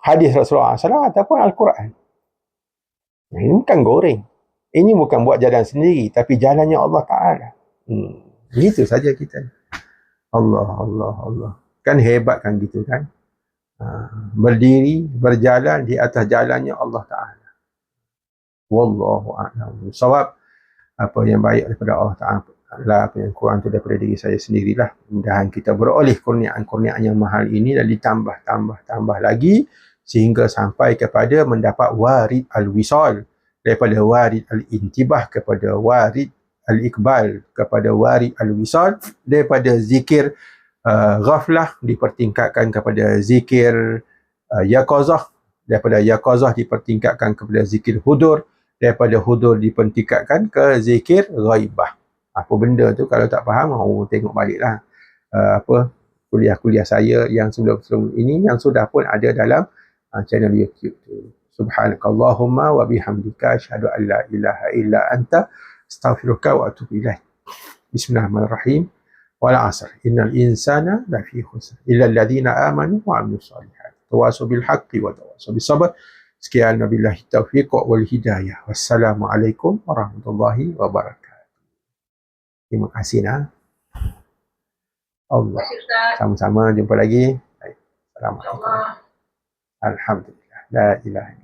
hadis Rasulullah SAW ataupun Al-Quran. Ini bukan goreng. Ini bukan buat jalan sendiri, tapi jalannya Allah Ta'ala. Gitu saja kita. Allah. Kan hebat kan gitu kan. Berdiri, berjalan di atas jalannya Allah Ta'ala. Wallahu a'lam. Sawab, apa yang baik daripada Allah Ta'ala, apa yang kurang itu daripada diri saya sendirilah. Mudah-mudahan kita beroleh kurniaan yang mahal ini dan ditambah lagi sehingga sampai kepada mendapat warid al-wisal, daripada warid al-intibah kepada warid al-iqbal, kepada warid al-wisal, daripada zikir ghaflah dipertingkatkan kepada zikir yaqazah, daripada yaqazah dipertingkatkan kepada zikir hudur, daripada hudur dipertingkatkan ke zikir ghaibah. Apa benda tu kalau tak faham, tengok baliklah kuliah-kuliah saya yang sebelum ini yang sudah pun ada dalam channel YouTube tu. Subhanakallahumma wa bihamdika asyhadu an la ilaha illa anta astaghfiruka wa atubu ilaik. Bismillahirrahmanirrahim. Wal 'asr innal insana lafi khusr illa alladhina amanu wa 'amilus solihat tawasaw bil haqqi wa tawasaw bis sabr. Sekian, wabillahi taufiq wal hidayah. Wassalamualaikum warahmatullahi wabarakatuh. Terima kasih nah. Allah. Sama-sama, jumpa lagi. Assalamualaikum. Alhamdulillah. La ilaha illallah.